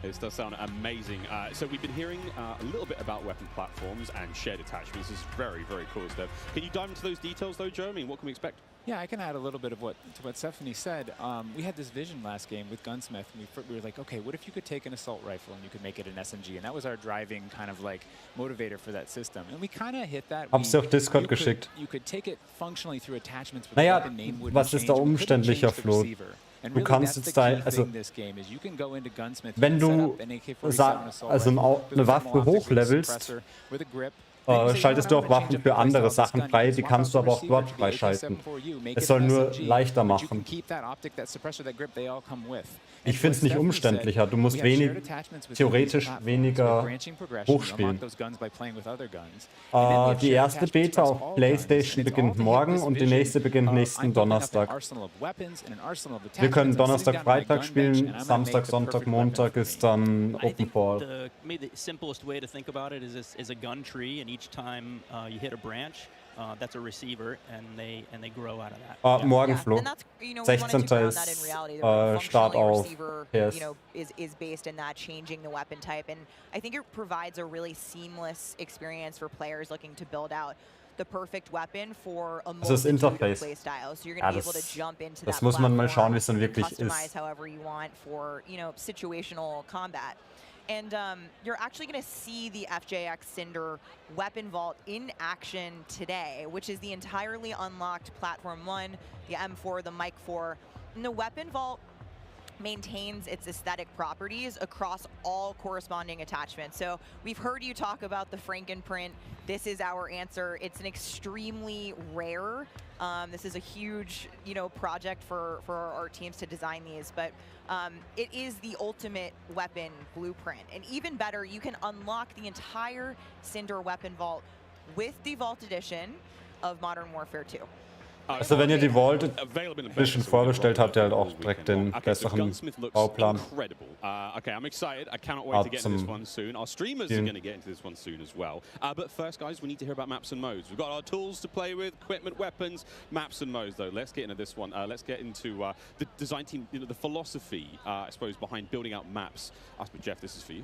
S4: This does sound amazing. So we've been hearing a little bit about weapon platforms and shared attachments. This is very, very cool stuff. Can you dive into those details though, Joe? I mean, what can we expect?
S24: Yeah, I can add a little bit of what Stephanie said. We had this vision last game with Gunsmith, and we were like, okay, what if you could take an assault rifle and you could make it an SMG? And that was our driving kind of like motivator for that system. And we kind of hit that.
S5: Hab's dir auf Discord geschickt.
S24: You could take it functionally through attachments.
S5: Naja, was ist da umständlicher, Flo? Du kannst jetzt da, also wenn du eine Waffe hochlevelst, schaltest du auch Waffen für andere Sachen frei, die kannst du aber auch dort freischalten. Es soll nur leichter machen. Ich finde es nicht umständlicher, du musst theoretisch weniger hochspielen. Die erste Beta auf PlayStation beginnt morgen und die nächste beginnt nächsten Donnerstag. Wir können Donnerstag, Freitag spielen, Samstag, Sonntag, Montag ist dann Open Fall.
S23: The simplest way to think about it is a gun tree, and each time you hit a branch, that's a receiver, and they grow out of that.
S5: Morgenflug.
S6: And that's, you know, we wanted to
S5: 16.
S6: ground
S5: ist
S6: that in reality. The
S5: Start
S6: functionally
S5: auf
S6: receiver,
S5: PS.
S6: you know, is based in that, changing the weapon type, and I think it provides a really seamless experience for players looking to build out the perfect weapon for a multitude of play styles. So you're going to be able to jump into
S5: das
S6: that
S5: muss man mal schauen, wie es
S6: platform,
S5: dann wirklich
S6: customize
S5: ist.
S6: however you want for, you know, situational combat. And you're actually going to see the FJX Cinder weapon vault in action today, which is the entirely unlocked Platform 1, the M4, the Mic 4. And the weapon vault maintains its aesthetic properties across all corresponding attachments. So we've heard you talk about the Frankenprint. This is our answer. It's an extremely rare. This is a huge, you know, project for our teams to design these, but it is the ultimate weapon blueprint. And even better, you can unlock the entire Cinder weapon vault with the Vault Edition of Modern Warfare 2.
S5: Also wenn ihr die Vault Edition vorbestellt, habt ihr halt auch direkt den besseren Bauplan.
S4: Okay, I'm excited. I cannot wait to get into this one soon. Our streamers are going to get into this one soon as well. But first, guys, we need to hear about maps and modes. We've got our tools to play with, equipment, weapons, maps and modes, though. Let's get into this one. Let's get into the design team, you know, the philosophy, I suppose, behind building out maps. Jeff, this is for you.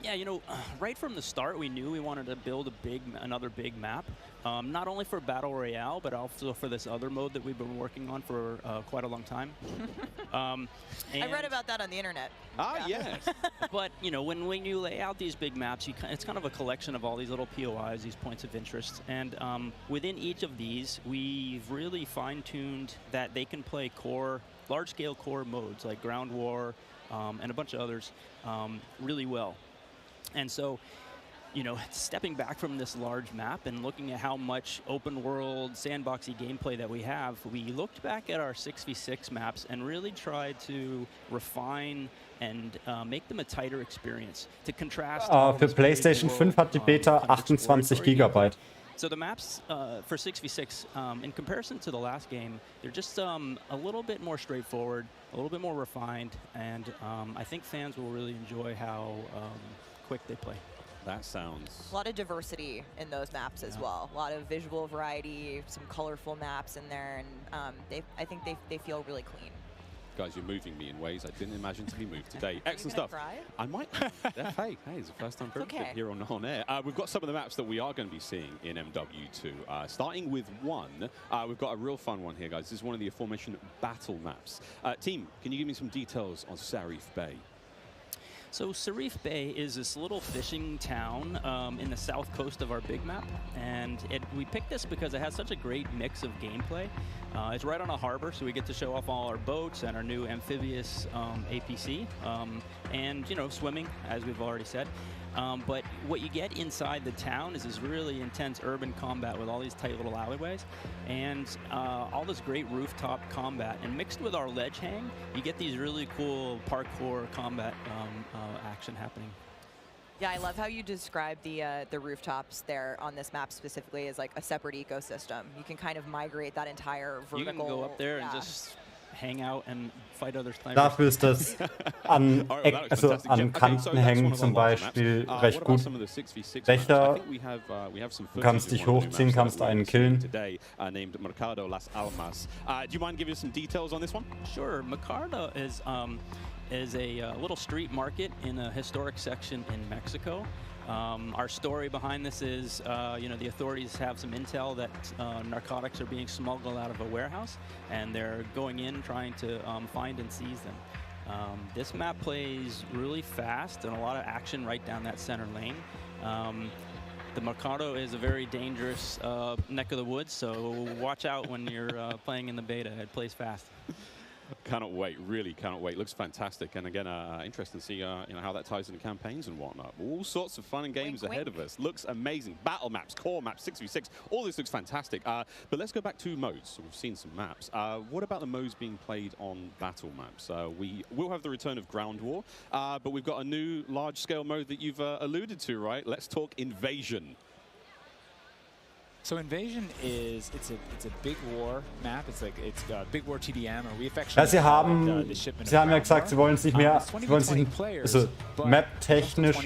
S23: Yeah, you know, right from the start, we knew we wanted to build another big map, not only for Battle Royale, but also for this other mode that we've been working on for quite a long time.
S6: I read about that on the internet.
S23: Yes. But, you know, when you lay out these big maps, it's kind of a collection of all these little POIs, these points of interest. And within each of these, we've really fine-tuned that they can play large-scale core modes like Ground War, and a bunch of others really well. And so, you know, stepping back from this large map and looking at how much open world sandboxy gameplay that we have, we looked back at our 6v6 maps and really tried to refine and make them a tighter experience to contrast.
S5: Für PlayStation 5 hat die Beta 28 GB.
S23: So the maps for 6v6, in comparison to the last game, they're just a little bit more straightforward, a little bit more refined, and I think fans will really enjoy how quick they play.
S4: That sounds...
S6: A lot of diversity in those maps as well. A lot of visual variety, some colorful maps in there, and I think they feel really clean.
S4: Guys, you're moving me in ways I didn't imagine to be moved today. Excellent stuff.
S6: Cry?
S4: I might. Hey, it's the first time for everything here on air. We've got some of the maps that we are going to be seeing in MW2. Starting with one, we've got a real fun one here, guys. This is one of the aforementioned battle maps. Team, can you give me some details on Sarif Bay?
S23: So Sarif Bay is this little fishing town in the south coast of our big map, and we picked this because it has such a great mix of gameplay. It's right on a harbor, so we get to show off all our boats and our new amphibious APC, and, you know, swimming, as we've already said. But what you get inside the town is this really intense urban combat with all these tight little alleyways and all this great rooftop combat. And mixed with our ledge hang, you get these really cool parkour combat action happening.
S6: Yeah, I love how you describe the rooftops there on this map specifically as like a separate ecosystem. You can kind of migrate that entire vertical...
S23: You can go up there and just hang out and fight other snipers.
S5: Dafür ist das an Kanten hängen zum Beispiel recht gut. Dächer, du kannst dich hochziehen, kannst einen killen.
S4: Named Mercado Las Almas. Do you mind giving us some details on this one?
S23: Sure. Mercado is a little street market in a historic section in Mexico. Our story behind this is, you know, the authorities have some intel that narcotics are being smuggled out of a warehouse, and they're going in trying to find and seize them. This map plays really fast and a lot of action right down that center lane. The Mercado is a very dangerous neck of the woods, so watch out when you're playing in the beta. It plays fast.
S4: Cannot wait, really cannot wait. Looks fantastic, and again, interesting to see you know, how that ties into campaigns and whatnot. All sorts of fun and games ahead of us. Looks amazing. Battle maps, core maps, 6v6, all this looks fantastic. But let's go back to modes. So we've seen some maps. What about the modes being played on battle maps? We will have the return of Ground War, but we've got a new large-scale mode that you've alluded to, right? Let's talk Invasion.
S24: So Invasion is it's a big war map. It's Big War TDM, or we affectionately
S5: Ja, sie
S24: call
S5: haben
S24: it, the shipment
S5: ja
S24: of
S5: gesagt, sie wollen es nicht mehr, sie wollen sich also map-technisch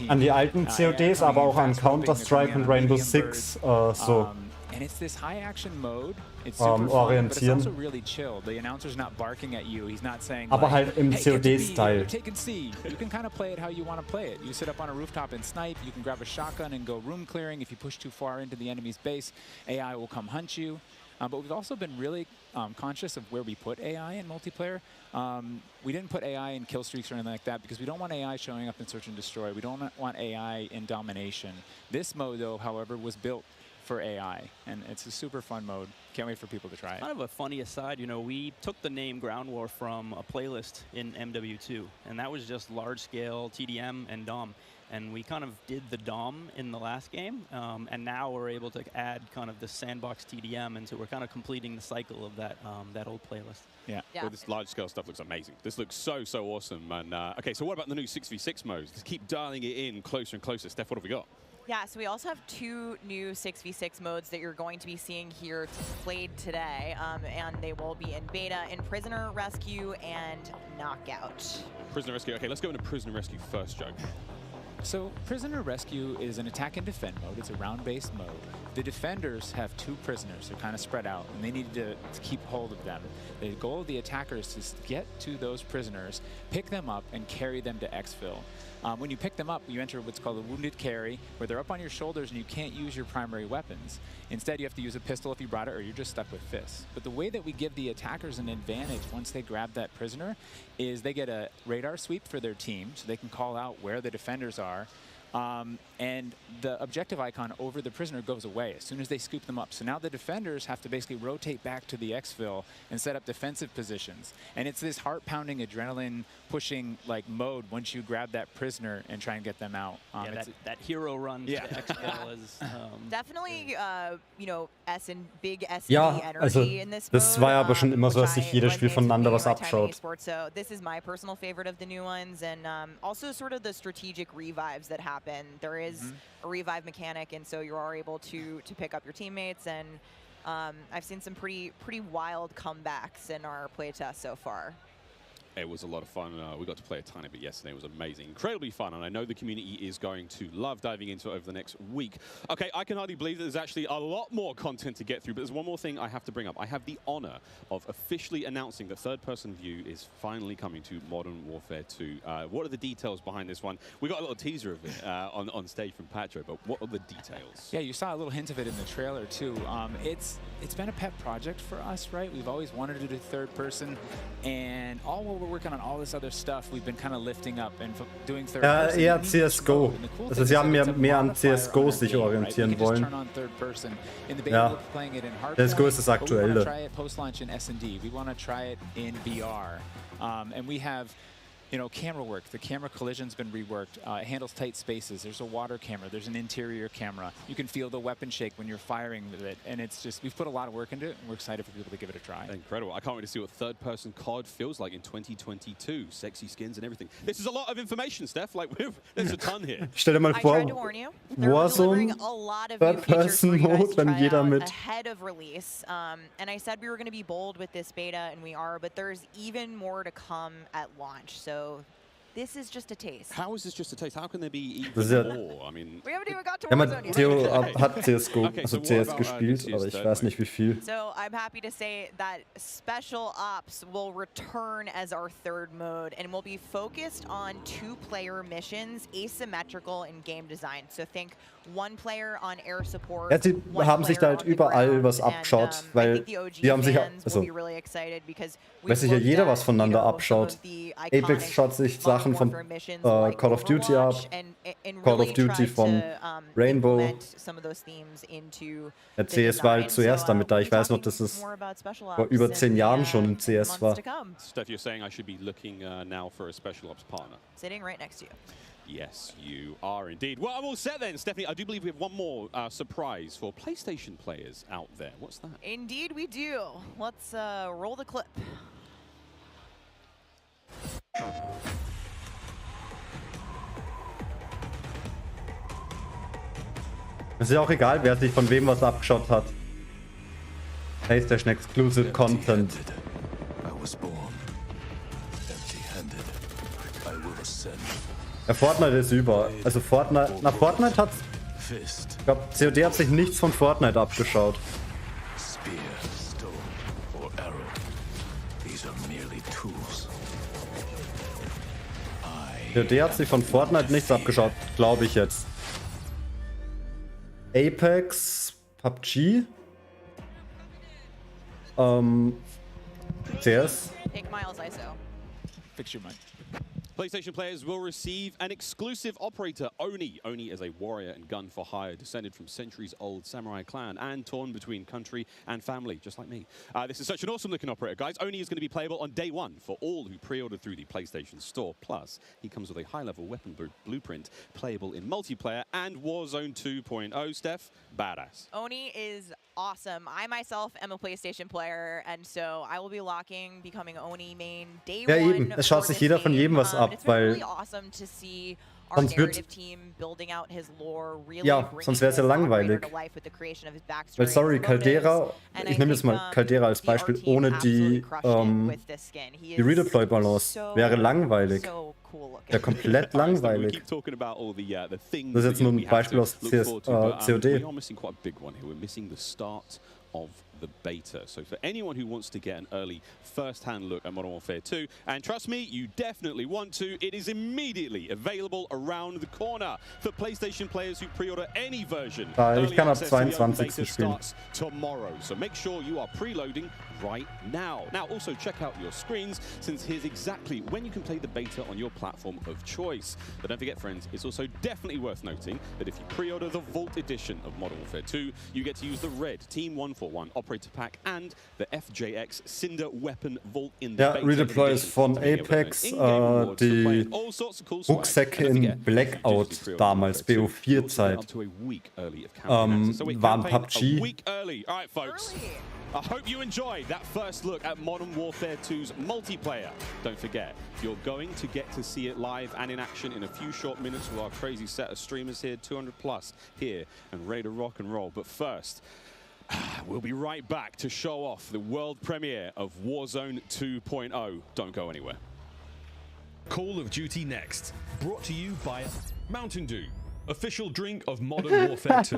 S5: an die alten CODs, aber auch an Counter-Strike und Rainbow Six so
S24: and it's this high action mode. It's super fun, but it's
S5: orientieren.
S24: also really chill. The announcer's not barking at you. He's not saying,
S5: Aber
S24: like,
S5: halt im
S24: hey,
S5: COD-Style.
S24: take and see. You can kind of play it how you want to play it. You sit up on a rooftop and snipe. You can grab a shotgun and go room clearing. If you push too far into the enemy's base, AI will come hunt you. But we've also been really conscious of where we put AI in multiplayer. We didn't put AI in kill streaks or anything like that because we don't want AI showing up in search and destroy. We don't want AI in domination. This mode, though, however, was built for AI, and it's a super fun mode. Can't wait for people to try it.
S23: Kind of a funny aside, you know, we took the name Ground War from a playlist in MW2, and that was just large-scale TDM and DOM. And we kind of did the DOM in the last game, and now we're able to add kind of the sandbox TDM, and so we're kind of completing the cycle of that that old playlist.
S24: Yeah.
S4: Well, this large-scale stuff looks amazing. This looks so awesome. And okay, so what about the new 6v6 modes? Just keep dialing it in closer and closer. Steph, what have we got?
S6: Yeah, so we also have 2 new 6v6 modes that you're going to be seeing here played today, and they will be in beta in Prisoner Rescue and Knockout.
S4: Prisoner Rescue. Okay, let's go into Prisoner Rescue first, Joe.
S24: So Prisoner Rescue is an attack and defend mode. It's a round-based mode. The defenders have 2 prisoners. They're kind of spread out, and they need to keep hold of them. The goal of the attackers is to get to those prisoners, pick them up, and carry them to exfil. When you pick them up, you enter what's called a wounded carry, where they're up on your shoulders and you can't use your primary weapons. Instead, you have to use a pistol if you brought it, or you're just stuck with fists. But the way that we give the attackers an advantage once they grab that prisoner is they get a radar sweep for their team, so they can call out where the defenders are. And the objective icon over the prisoner goes away as soon as they scoop them up. So now the defenders have to basically rotate back to the exfil and set up defensive positions. And it's this heart-pounding, adrenaline-pushing like mode once you grab that prisoner and try and get them out.
S23: Yeah, that hero run to exfil is
S6: Definitely, you know, big S&D
S5: Ja, also
S6: energy in this
S5: das
S6: mode,
S5: war ja aber schon immer so, dass sich jedes Spiel voneinander was abschaut.
S6: So this is my personal favorite of the new ones, and also sort of the strategic revives that happen. There is a revive mechanic, and so you are able to pick up your teammates, and I've seen some pretty wild comebacks in our playtest so far.
S4: It was a lot of fun. We got to play a tiny bit yesterday. It was amazing. Incredibly fun, and I know the community is going to love diving into it over the next week. Okay, I can hardly believe that there's actually a lot more content to get through, but there's one more thing I have to bring up. I have the honor of officially announcing that third-person view is finally coming to Modern Warfare 2. What are the details behind this one? We got a little teaser of it on stage from Patro, but what are the details?
S24: Yeah, you saw a little hint of it in the trailer, too. It's been a pet project for us, right? We've always wanted to do third-person, and all while we're working on all this other stuff, we've been kind of lifting up and doing third person.
S5: Ja, eher CSGO. Also sie haben mehr an CSGO sich orientieren wollen. Ja, CSGO ist das Aktuelle.
S24: We want to try it post-launch in S&D. We want to try it in VR. And we have, you know, camera work. The camera collision's been reworked. It handles tight spaces. There's a water camera. There's an interior camera. You can feel the weapon shake when you're firing with it. And it's just, we've put a lot of work into it, and we're excited for people to give it a try.
S4: Incredible. I can't wait to see what third-person CoD feels like in 2022. Sexy skins and everything. This is a lot of information, Steph. Like, there's a ton here.
S5: Stell dir mal vor, Warzone, Third-Person Mode, dann jeder mit.
S6: Ahead of release. And I said we were going to be bold with this beta, and we are, but there's even more to come at launch. So this is just a taste.
S4: How is this just a taste? How can there be even more? I mean,
S6: we haven't even got to
S5: Warzone yet. Theo hat CSGO,
S4: Okay,
S5: also
S4: so
S5: CS
S4: what about,
S5: gespielt, aber ich weiß nicht wie viel.
S6: So I'm happy to say that Special Ops will return as our third mode, and will be focused on 2-player missions, asymmetrical in game design. So think 1 player on air support.
S5: Ja, sie haben sich da halt überall was abgeschaut, weil die haben sich, also weiß sich ja jeder was voneinander abschaut. Apex schaut sich Sachen von Call of Duty ab, Call of Duty von Rainbow. Der CS war halt zuerst damit da. Ich weiß noch, dass es vor über 10 Jahren schon in CS war.
S4: Steph, you're saying I should be looking now for a Special Ops partner.
S6: Sitting right next to you.
S4: Yes, you are indeed. Well, I'm all set then, Stephanie. I do believe we have one more surprise for PlayStation players out there. What's that?
S6: Indeed we do. Let's roll the clip.
S5: Es ist ja auch egal, wer sich von wem was abgeschaut hat. PlayStation Exclusive Content. Ja, Fortnite ist über. Also Fortnite. Na, Fortnite hat's. Ich glaube, COD hat sich nichts von Fortnite abgeschaut. COD hat sich von Fortnite nichts abgeschaut, glaube ich jetzt. Apex, PUBG, CS.
S6: Take Miles ISO.
S24: Fix your mic.
S4: PlayStation players will receive an exclusive operator, Oni. Oni is a warrior and gun for hire, descended from centuries-old samurai clan and torn between country and family, just like me. This is such an awesome-looking operator, guys. Oni is going to be playable on day one for all who pre-ordered through the PlayStation Store. Plus, he comes with a high-level weapon blueprint, playable in multiplayer and Warzone 2.0. Steph, badass.
S6: Oni is awesome. I myself am a PlayStation player, and so I will be becoming Oni main day
S5: Ja,
S6: one.
S5: eben. Es schaut sich jeder von jedem was ab, weil sonst wird ja, sonst wäre es ja langweilig. Weil, sorry, Caldera, ich nehme jetzt mal Caldera als Beispiel, ohne die Redeploy-Balance wäre langweilig. Ja, komplett langweilig. Das ist jetzt nur ein Beispiel aus COD.
S4: Of the beta. So for anyone who wants to get an early first-hand look at Modern Warfare 2, and trust me, you definitely want to, it is immediately available around the corner for PlayStation players who pre-order any version.
S5: Ich kann ab 22. spielen.
S4: Tomorrow, so make sure you are preloading right now. Now, also check out your screens, since here's exactly when you can play the beta on your platform of choice. But don't forget, friends, it's also definitely worth noting that if you pre-order the Vault edition of Modern Warfare 2, you get to use the red Team 141 Operator Pack and the FJX Cinder Weapon Vault in the
S5: Ja, Redeploy ist von Apex, die Rucksäcke in Blackout damals, BO4-Zeit, waren PUBG.
S4: Alright, folks. I hope you enjoyed that first look at Modern Warfare 2's multiplayer. Don't forget, you're going to get to see it live and in action in a few short minutes with our crazy set of streamers here, 200 plus here, and ready to rock and roll. But first, we'll be right back to show off the world premiere of Warzone 2.0. Don't go anywhere.
S7: Call of Duty Next, brought to you by Mountain Dew, official drink of Modern Warfare 2.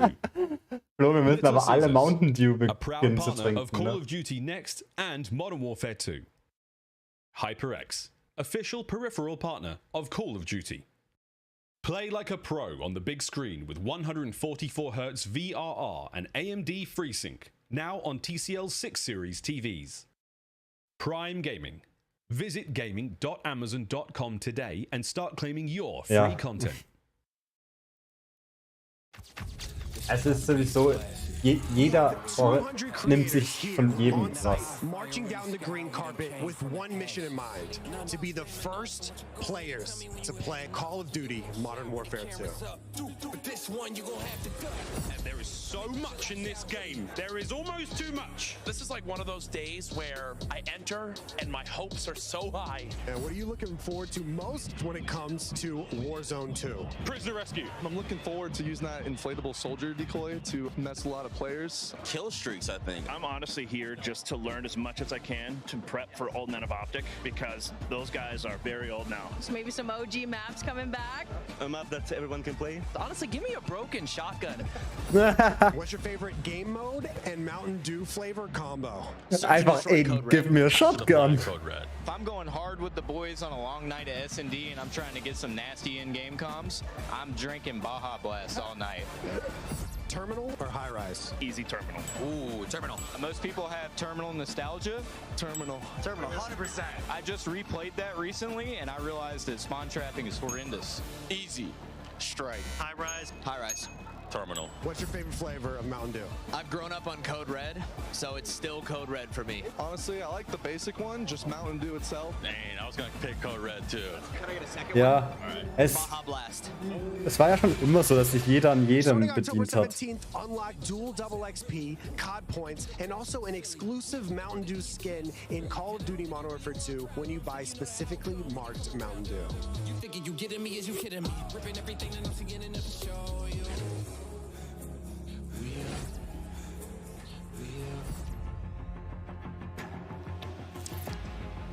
S5: Flo, wir müssen aber alle Mountain Dew beginnen zu trinken.
S7: Of Call of Duty Next and Modern Warfare 2. HyperX, official peripheral partner of Call of Duty. Play like a pro on the big screen with 144Hz VRR and AMD FreeSync, now on TCL 6 Series TVs. Prime Gaming. Visit gaming.amazon.com today and start claiming your free content.
S5: Es ist sowieso, jeder nimmt sich von jedem was.
S8: Marching down the green carpet with one mission in mind, to be the first players to play Call of Duty Modern Warfare 2.
S7: And there is so much in this game. There is almost too much.
S10: This is like one of those days where I enter and my hopes are so high.
S8: And what are you looking forward to most when it comes to Warzone 2?
S7: Prisoner rescue.
S16: I'm looking forward to using that inflatable soldier decoy to mess a lot of players.
S17: Kill streaks, I think.
S15: I'm honestly here just to learn as much as I can to prep for Old Men of Optic, because those guys are very old now.
S11: So maybe some OG maps coming back.
S15: A map that everyone can play.
S10: Honestly, give me a broken shotgun.
S8: What's your favorite game mode and Mountain Dew flavor combo?
S5: Einfach, ey, give me a shotgun.
S25: If I'm going hard with the boys on a long night at S&D and I'm trying to get some nasty in-game comms, I'm drinking Baja Blast all night.
S8: Terminal or high rise?
S15: Easy terminal.
S25: Ooh, terminal. Most people have terminal nostalgia.
S16: Terminal.
S25: Terminal, 100%. I just replayed that recently and I realized that spawn trapping is horrendous.
S10: Easy.
S8: Strike.
S15: High rise.
S10: High rise.
S17: Terminal.
S8: What's your favorite flavor of Mountain Dew?
S10: I've grown up on Code Red, so it's still Code Red for me.
S16: Honestly, I like the basic one, just Mountain Dew itself.
S17: Dang, I was gonna pick Code Red too.
S10: Can I get a second
S5: Ja,
S10: one? Baja Blast.
S5: Es war ja schon immer so, dass sich jeder an jedem bedient hat.
S8: 17th, unlock dual double XP, COD points, and also an exclusive Mountain Dew skin in Call of Duty Modern Warfare 2 when you buy specifically marked Mountain Dew.
S26: You thinking you getting me? Is you kidding me? Ripping everything and I'm seeing enough to show you.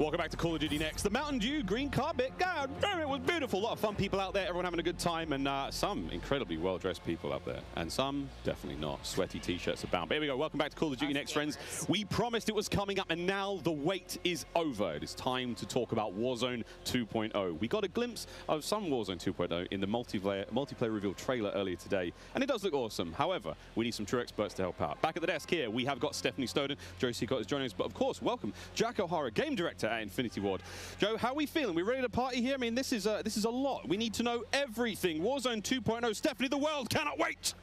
S4: Welcome back to Call of Duty Next. The Mountain Dew green carpet. God damn, it was beautiful. A lot of fun people out there. Everyone having a good time. And some incredibly well-dressed people out there. And some definitely not. Sweaty t-shirts abound. But here we go. Welcome back to Call of Duty Next, friends. We promised it was coming up, and now the wait is over. It is time to talk about Warzone 2.0. We got a glimpse of some Warzone 2.0 in the multiplayer reveal trailer earlier today. And it does look awesome. However, we need some true experts to help out. Back at the desk here, we have got Stephanie Snowden. Joe Seacott is joining us. But of course, welcome Jack O'Hara, Game Director at Infinity Ward. Joe, how are we feeling? We ready to party here? I mean, this is a lot. We need to know everything. Warzone 2.0. Stephanie, the world cannot wait.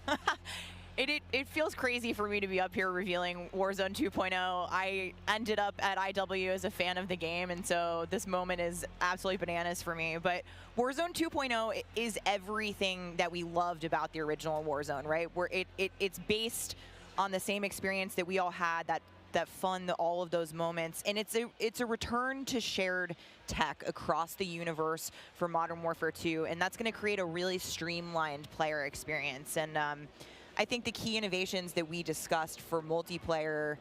S6: It feels crazy for me to be up here revealing Warzone 2.0. I ended up at IW as a fan of the game, and so this moment is absolutely bananas for me. But Warzone 2.0 is everything that we loved about the original Warzone, right? Where it's based on the same experience that we all had, that fun, all of those moments, and it's a return to shared tech across the universe for Modern Warfare 2, and that's going to create a really streamlined player experience. And I think the key innovations that we discussed for multiplayer,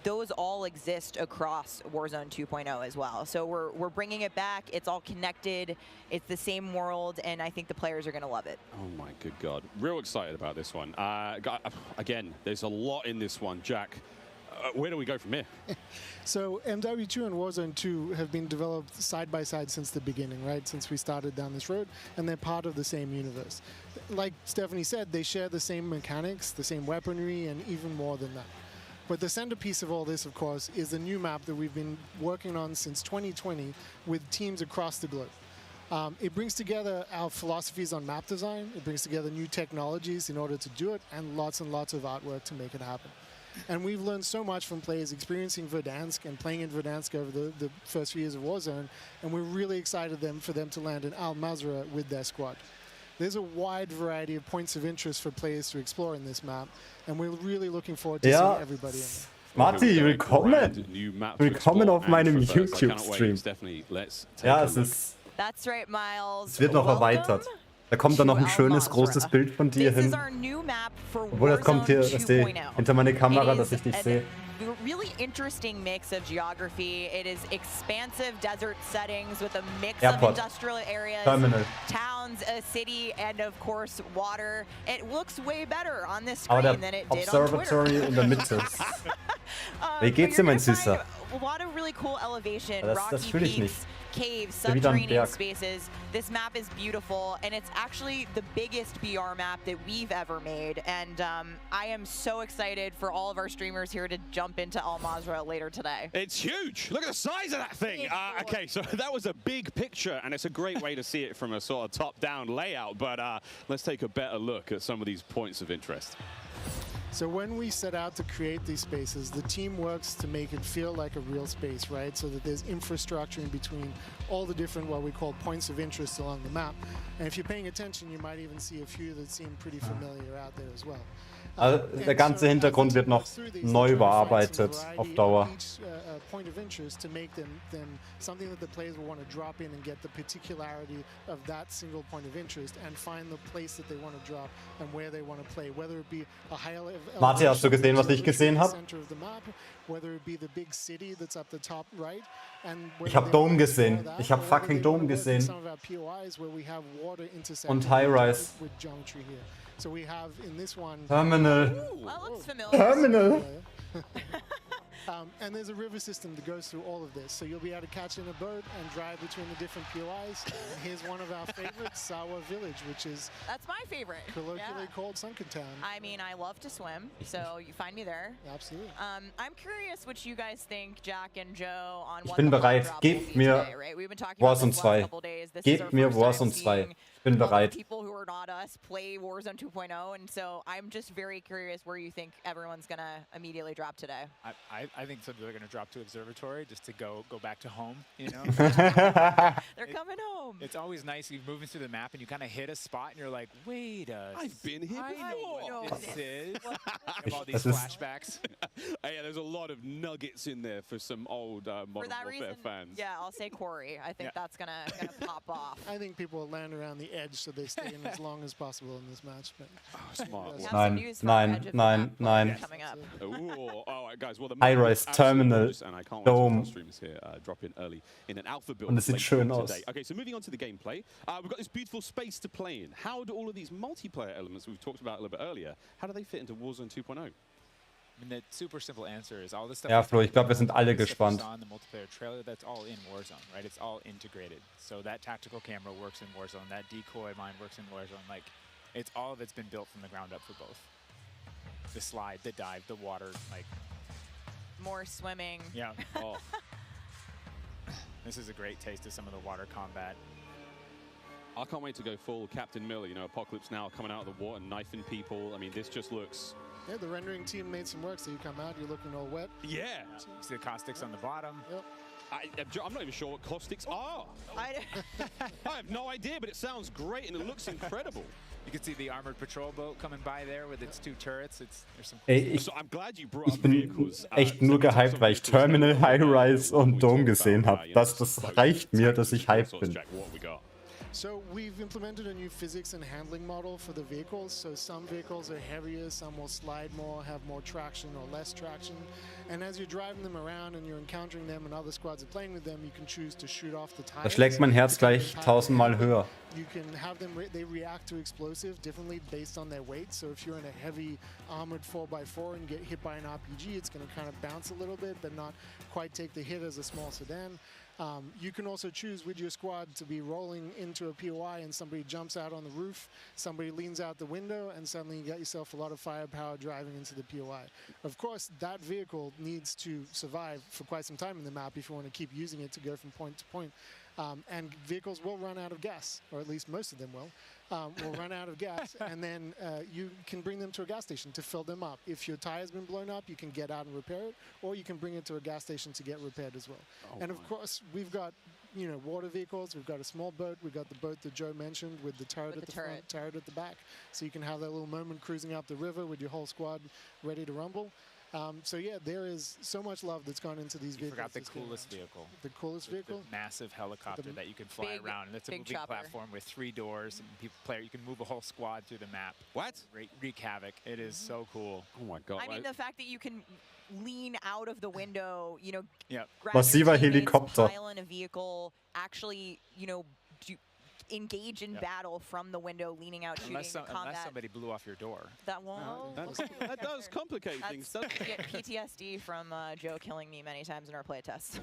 S6: those all exist across Warzone 2.0 as well. So we're bringing it back. It's all connected. It's the same world, and I think the players are going to love it.
S4: Oh my good God. Real excited about this one. Again, there's a lot in this one. Jack, where do we go from here?
S2: So MW2 and Warzone 2 have been developed side by side since the beginning, right? Since we started down this road, and they're part of the same universe. Like Stephanie said, they share the same mechanics, the same weaponry, and even more than that. But the centerpiece of all this, of course, is the new map that we've been working on since 2020 with teams across the globe. It brings together our philosophies on map design, it brings together new technologies in order to do it, and lots of artwork to make it happen. And we've learned so much from players experiencing Verdansk and playing in Verdansk over the first few years of Warzone, and we're really excited for them to land in Al Mazrah with their squad. There's a wide variety of points of interest for players to explore in this map, and we're really looking forward to seeing everybody in there.
S5: Marty, willkommen! Willkommen auf meinem YouTube-Stream. Ja, es ist...
S6: That's right, Miles.
S5: Es wird noch erweitert. Da kommt dann noch ein schönes, großes Bild von dir hin. Obwohl, das kommt hier hinter meine Kamera, dass ich dich sehe.
S6: Really interesting mix of geography. It is expansive desert settings with a mix
S5: Airport.
S6: of industrial areas,
S5: Terminal.
S6: towns, a city, and of course water. It looks way better on this screen
S5: Aber
S6: than it
S5: der
S6: did on Twitter.
S5: Observatory in der Mitte. Wie geht's dir, mein Süßer?
S6: A lot of really cool elevation,
S5: Das
S6: rocky
S5: fühle ich nicht.
S6: peaks, caves,
S5: Wieder ein
S6: subterranean
S5: Berg.
S6: spaces. This map is beautiful, and it's actually the biggest BR map that we've ever made. And I am so excited for all of our streamers here to jump into Al Mazrah later today.
S4: It's huge. Look at the size of that thing. Okay, so that was a big picture, and it's a great way to see it from a sort of top-down layout. But let's take a better look at some of these points of interest.
S2: So when we set out to create these spaces, the team works to make it feel like a real space, right? So that there's infrastructure in between all the different, what we call points of interest along the map. And if you're paying attention, you might even see a few that seem pretty familiar out there as well.
S5: Also, der ganze Hintergrund wird noch neu überarbeitet auf Dauer.
S2: Point of interest to make them something that the players will want to drop in and get the particularity of that single point of interest and find the place that they want to drop and where they want to play, whether it be a high level.
S5: Martin, hast du gesehen, was ich gesehen habe?
S2: Whether it be the big city that's up the top right.
S5: Ich habe Dome gesehen. Ich habe fucking Dome gesehen. Und High-Rise.
S2: So we have in this one
S5: Terminal.
S6: Well, looks familiar.
S5: Terminal.
S2: And there's a river system that goes through all of this. So you'll be able to catch in a boat and drive between the different POIs. And here's one of our favorites, Sawa Village, which is...
S6: That's my favorite.
S2: Colloquially called Sunken Town.
S6: I mean, I love to swim, so you find me there.
S2: Absolutely.
S6: I'm curious what you guys think, Jack and Joe, on
S5: Ich
S6: what
S5: bin
S6: the
S5: bereit.
S6: drop will
S5: Gebt
S6: be
S5: mir
S6: today, right? We've been talking about
S5: Warzone
S6: this the last
S5: 2.
S6: couple days. This is our
S5: Gebt mir
S6: first time
S5: Warzone 2.
S6: seeing
S5: Ich bin bereit.
S6: people who are not us play Warzone 2.0, and so I'm just very curious where you think everyone's gonna immediately drop today.
S24: I think some people are going to drop to Observatory just to go back to home, you know?
S6: They're coming home.
S24: It's always nice. You're moving through the map and you kind of hit a spot and you're like, wait
S4: I've been here before.
S24: I know what this is. Have all these flashbacks.
S4: Yeah, there's a lot of nuggets in there for some old Modern Warfare fans.
S6: Yeah, I'll say Corey. I think that's gonna pop off.
S2: I think people will land around the edge so they stay in as long as possible in this match. But
S4: Smart.
S5: Nine.
S4: Ooh, all right, guys. Well, the
S5: High-rise terminal
S4: and I can't
S5: dome.
S4: wait to streamers here drop in early in an alpha build.
S5: Und es sieht schön aus.
S4: Okay, so moving on to the gameplay, we've got this beautiful space to play in. How do all of these multiplayer elements we've talked about a little bit earlier, how do they fit into Warzone 2.0?
S24: I mean, the super simple answer is all this stuff.
S5: Ja, Flo, ich glaube, wir sind alle
S24: stuff
S5: gespannt.
S24: on the multiplayer trailer, that's all in Warzone, right? It's all integrated. So that tactical camera works in Warzone, that decoy mine works in Warzone. Like, it's all of it's been built from the ground up for both. The slide, the dive, the water, like.
S6: More swimming.
S24: Yeah. Oh. This is a great taste of some of the water combat.
S4: I can't wait to go full Captain Miller, you know, Apocalypse Now coming out of the water, knifing people. I mean, this just looks...
S2: Yeah, the rendering team made some work, so you come out, you're looking all wet.
S4: Yeah.
S24: You see the caustics on the bottom.
S2: Yep.
S4: I'm not even sure what caustics are. I have no idea, but it sounds great and it looks incredible.
S24: You can see the armored patrol boat coming by there with its 2 turrets. There's some
S5: Ey,
S4: so I'm glad you brought
S5: ich bin echt nur gehypt, weil ich Terminal, High-Rise und Dome gesehen habe. Das reicht mir, dass ich hyped bin.
S2: So we've implemented a new physics and handling model for the vehicles. So some vehicles are heavier, some will slide more, have more traction or less traction. And as you're driving them around and you're encountering them and other squads are playing with them, you can choose to shoot off the tires.
S5: Da schlägt mein Herz gleich 1000-mal höher.
S2: You can have them, they react to explosive differently based on their weight. So if you're in a heavy armored 4x4 and get hit by an RPG, it's going to kind of bounce a little bit, but not quite take the hit as a small sedan. You can also choose with your squad to be rolling into a POI and somebody jumps out on the roof, somebody leans out the window, and suddenly you got yourself a lot of firepower driving into the POI. Of course, that vehicle needs to survive for quite some time in the map if you want to keep using it to go from point to point. And vehicles will run out of gas, or at least most of them will run out of gas, and then you can bring them to a gas station to fill them up. If your tire's been blown up, you can get out and repair it, or you can bring it to a gas station to get repaired as well. And of course, we've got water vehicles, we've got a small boat, we've got the boat that Joe mentioned with the turret at the front, turret at the back, so you can have that little moment cruising up the river with your whole squad ready to rumble. So yeah, there is so much love that's gone into these vehicles.
S24: You forgot the coolest vehicle.
S2: The coolest vehicle?
S24: The massive helicopter that you can fly around. And it's a moving platform with 3 doors. And you can move a whole squad through the map.
S4: What?
S24: Wreak havoc. It is so cool.
S4: Oh my god.
S6: I mean, the fact that you can lean out of the window, grab
S5: Massiver
S6: your teammates,
S5: Helikopter.
S6: pile in a vehicle, actually, engage in battle from the window, leaning out, shooting, combat.
S24: Unless somebody blew off your door.
S6: That won't.
S4: That does complicate things, doesn't it?
S6: Get PTSD from Joe killing me many times in our playtests.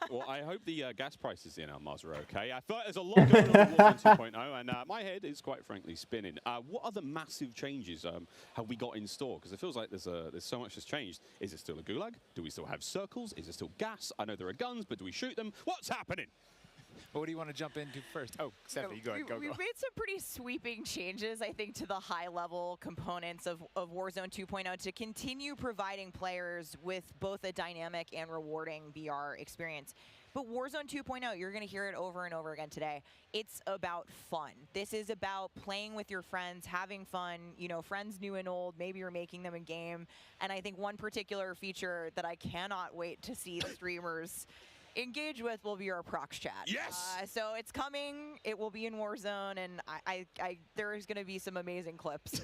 S4: Well, I hope the gas prices in Almaz are okay. I thought there's a lot going on with Warzone 2.0, and my head is quite frankly spinning. What other massive changes have we got in store? Because it feels like there's so much that's changed. Is it still a gulag? Do we still have circles? Is it still gas? I know there are guns, but do we shoot them? What's happening?
S24: Well, what do you want to jump into first? Oh, Stephanie, go ahead.
S6: We've made some pretty sweeping changes, I think, to the high-level components of Warzone 2.0 to continue providing players with both a dynamic and rewarding VR experience. But Warzone 2.0, you're going to hear it over and over again today. It's about fun. This is about playing with your friends, having fun, friends new and old. Maybe you're making them in game. And I think one particular feature that I cannot wait to see the streamers engage with will be our prox chat.
S4: Yes!
S6: So it's coming. It will be in Warzone, and there's going to be some amazing clips.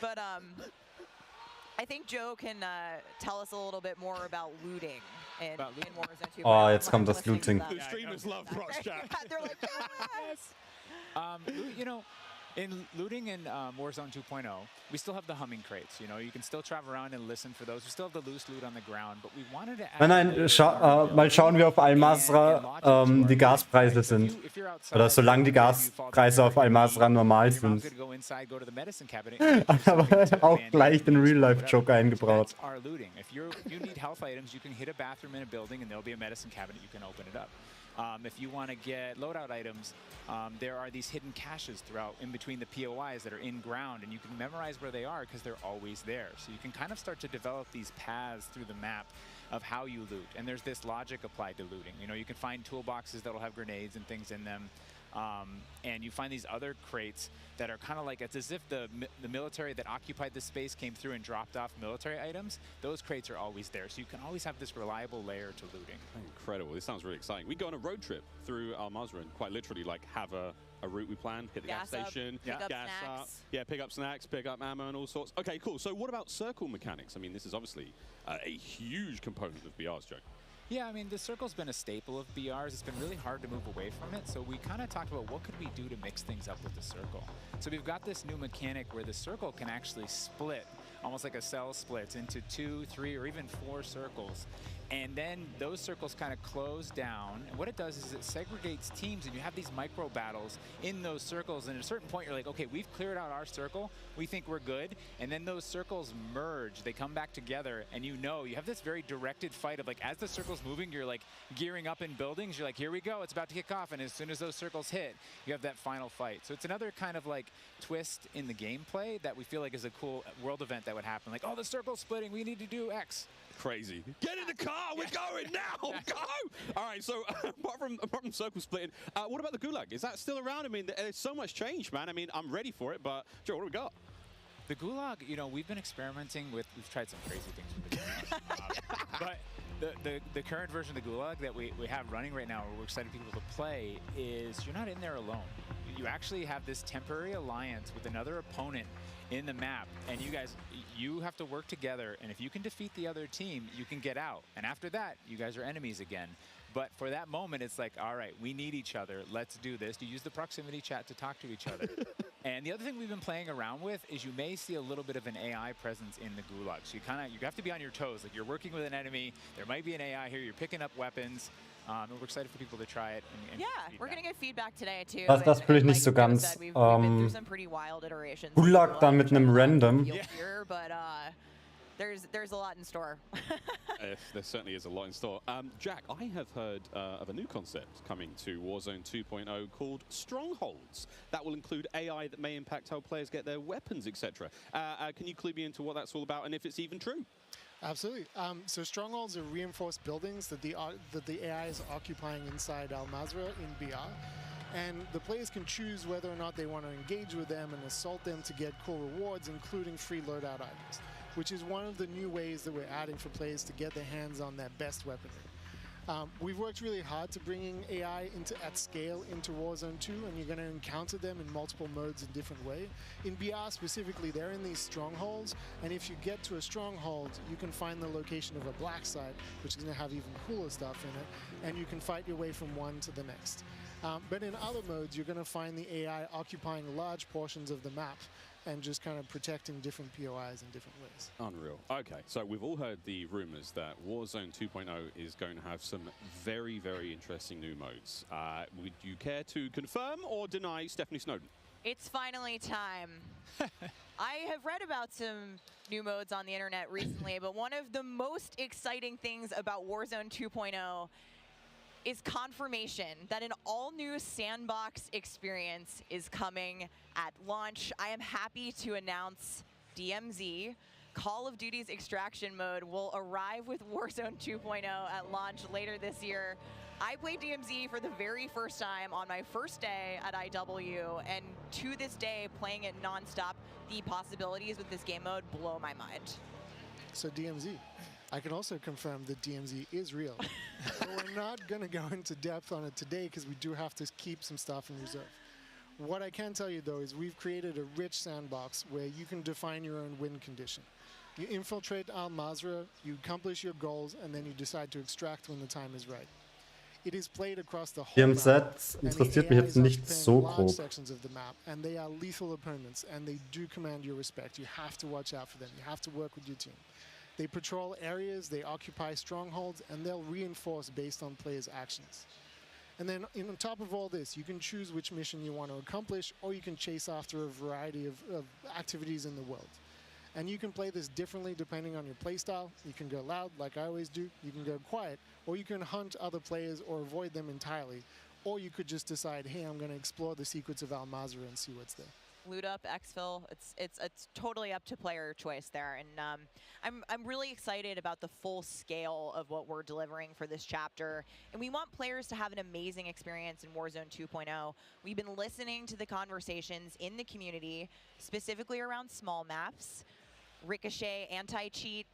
S6: But I think Joe can tell us a little bit more about looting in Warzone 2.
S5: Oh, jetzt kommt das Looting.
S4: The streamers love prox chat.
S6: They're like, yes!
S24: In looting in Warzone 2.0, we still have the humming crates. You can still travel around and listen for those. We still have the loose loot on the ground, but we wanted to add...
S5: Nein, mal schauen, wie auf Al-Masra die Gaspreise sind. Oder solange die Gaspreise auf Al-Masra normal sind. Aber auch gleich den Real-Life-Joke eingebaut.
S24: If you need health items, you can hit a bathroom in a building and there'll be a medicine cabinet. You can open it up. If you want to get loadout items, there are these hidden caches throughout in between the POIs that are in ground, and you can memorize where they are because they're always there. So you can kind of start to develop these paths through the map of how you loot. And there's this logic applied to looting. You know, you can find toolboxes that'll have grenades and things in them. And you find these other crates that are kind of like, it's as if the military that occupied the space came through and dropped off military items. Those crates are always there, so you can always have this reliable layer to looting.
S4: Incredible. This sounds really exciting. We go on a road trip through Al Mazrah and quite literally like have a route we plan, hit the gas station,
S6: pick up
S4: gas
S6: snacks.
S4: up, pick up snacks, pick up ammo and all sorts. Okay, cool. So what about circle mechanics? I mean, this is obviously a huge component of BR's, Joe.
S24: Yeah, I mean, the circle's been a staple of BRs. It's been really hard to move away from it, so we kind of talked about what could we do to mix things up with the circle. So we've got this new mechanic where the circle can actually split, almost like a cell splits, into 2, 3, or even 4 circles. And then those circles kind of close down. And what it does is it segregates teams, and you have these micro battles in those circles. And at a certain point, you're like, okay, we've cleared out our circle. We think we're good. And then those circles merge. They come back together. And you have this very directed fight of like, as the circle's moving, you're like gearing up in buildings. You're like, here we go. It's about to kick off. And as soon as those circles hit, you have that final fight. So it's another kind of like twist in the gameplay that we feel like is a cool world event that would happen. Like, oh, the circle's splitting. We need to do X.
S4: Crazy. Get in the car, we're going now, go! All right, so apart from circle splitting, what about the Gulag? Is that still around? I mean, there's so much change, man. I mean, I'm ready for it, but Joe, what do we got?
S24: The Gulag, we've been experimenting with, we've tried some crazy things with the Gulag. But the current version of the Gulag that we have running right now, where we're excited for people to play, is you're not in there alone. You actually have this temporary alliance with another opponent in the map, and you have to work together, and if you can defeat the other team, you can get out. And after that, you guys are enemies again. But for that moment, it's like, all right, we need each other. Let's do this. You use the proximity chat to talk to each other. And the other thing we've been playing around with is you may see a little bit of an AI presence in the Gulag. So you have to be on your toes. Like, you're working with an enemy. There might be an AI here. You're picking up weapons. And we're excited for people to try it. And
S6: we're gonna get Feedback today too.
S5: Das fühle ich nicht so ganz.
S6: We've been through some pretty wild iterations.
S5: Gulag dann mit einem Random.
S6: Here, but there's a lot in store.
S4: There certainly is a lot in store. Jack, I have heard of a new concept coming to Warzone 2.0 called Strongholds. That will include AI that may impact how players get their weapons, etc. Can you clue me into what that's all about and if it's even true?
S2: Absolutely. So strongholds are reinforced buildings that the AI is occupying inside Al Mazrah in BR. And the players can choose whether or not they want to engage with them and assault them to get cool rewards, including free loadout items, which is one of the new ways that we're adding for players to get their hands on their best weaponry. We've worked really hard to bringing AI at scale into Warzone 2, and you're going to encounter them in multiple modes in different ways. In BR specifically, they're in these strongholds, and if you get to a stronghold, you can find the location of a black site, which is going to have even cooler stuff in it, and you can fight your way from one to the next. But in other modes, you're going to find the AI occupying large portions of the map and just kind of protecting different POIs in different ways.
S4: Unreal. Okay, so we've all heard the rumors that Warzone 2.0 is going to have some very, very interesting new modes. Would you care to confirm or deny Stephanie Snowden?
S6: It's finally time. I have read about some new modes on the internet recently, but one of the most exciting things about Warzone 2.0 is confirmation that an all-new sandbox experience is coming at launch. I am happy to announce DMZ, Call of Duty's extraction mode, will arrive with Warzone 2.0 at launch later this year. I played DMZ for the very first time on my first day at IW, and to this day, playing it nonstop, the possibilities with this game mode blow my mind.
S2: So DMZ. I can also confirm that DMZ is real. But we're not going to go into depth on it today because we do have to keep some stuff in reserve. What I can tell you, though, is we've created a rich sandbox where you can define your own win condition. You infiltrate Al Mazrah, you accomplish your goals, and then you decide to extract when the time is right. It is played across the whole map,
S5: interessiert mich jetzt nicht so grob.
S2: sections of the map, and they are lethal opponents, and they do command your respect. You have to watch out for them. You have to work with your team. They patrol areas, they occupy strongholds, and they'll reinforce based on players' actions. And then on top of all this, you can choose which mission you want to accomplish, or you can chase after a variety of activities in the world. And you can play this differently depending on your playstyle. You can go loud, like I always do. You can go quiet, or you can hunt other players or avoid them entirely. Or you could just decide, hey, I'm going to explore the secrets of Al Mazrah and see what's there.
S6: loot up, exfil. It's totally up to player choice there, and I'm really excited about the full scale of what we're delivering for this chapter. And we want players to have an amazing experience in Warzone 2.0. We've been listening to the conversations in the community, specifically around small maps, Ricochet, anti-cheat,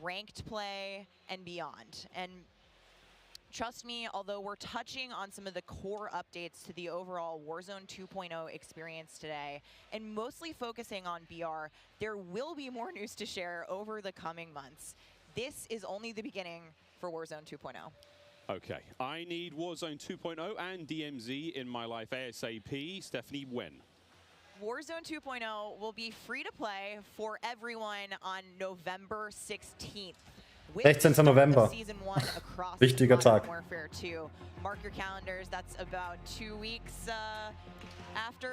S6: ranked play, and beyond. And trust me, although we're touching on some of the core updates to the overall Warzone 2.0 experience today, and mostly focusing on BR, there will be more news to share over the coming months. This is only the beginning for Warzone 2.0.
S4: Okay, I need Warzone 2.0 and DMZ in my life ASAP. Stephanie, when?
S6: Warzone 2.0 will be free to play for everyone on November 16th.
S5: 16. November. Wichtiger Tag.
S6: Warfare 2. Mark your calendars. That's about 2 weeks after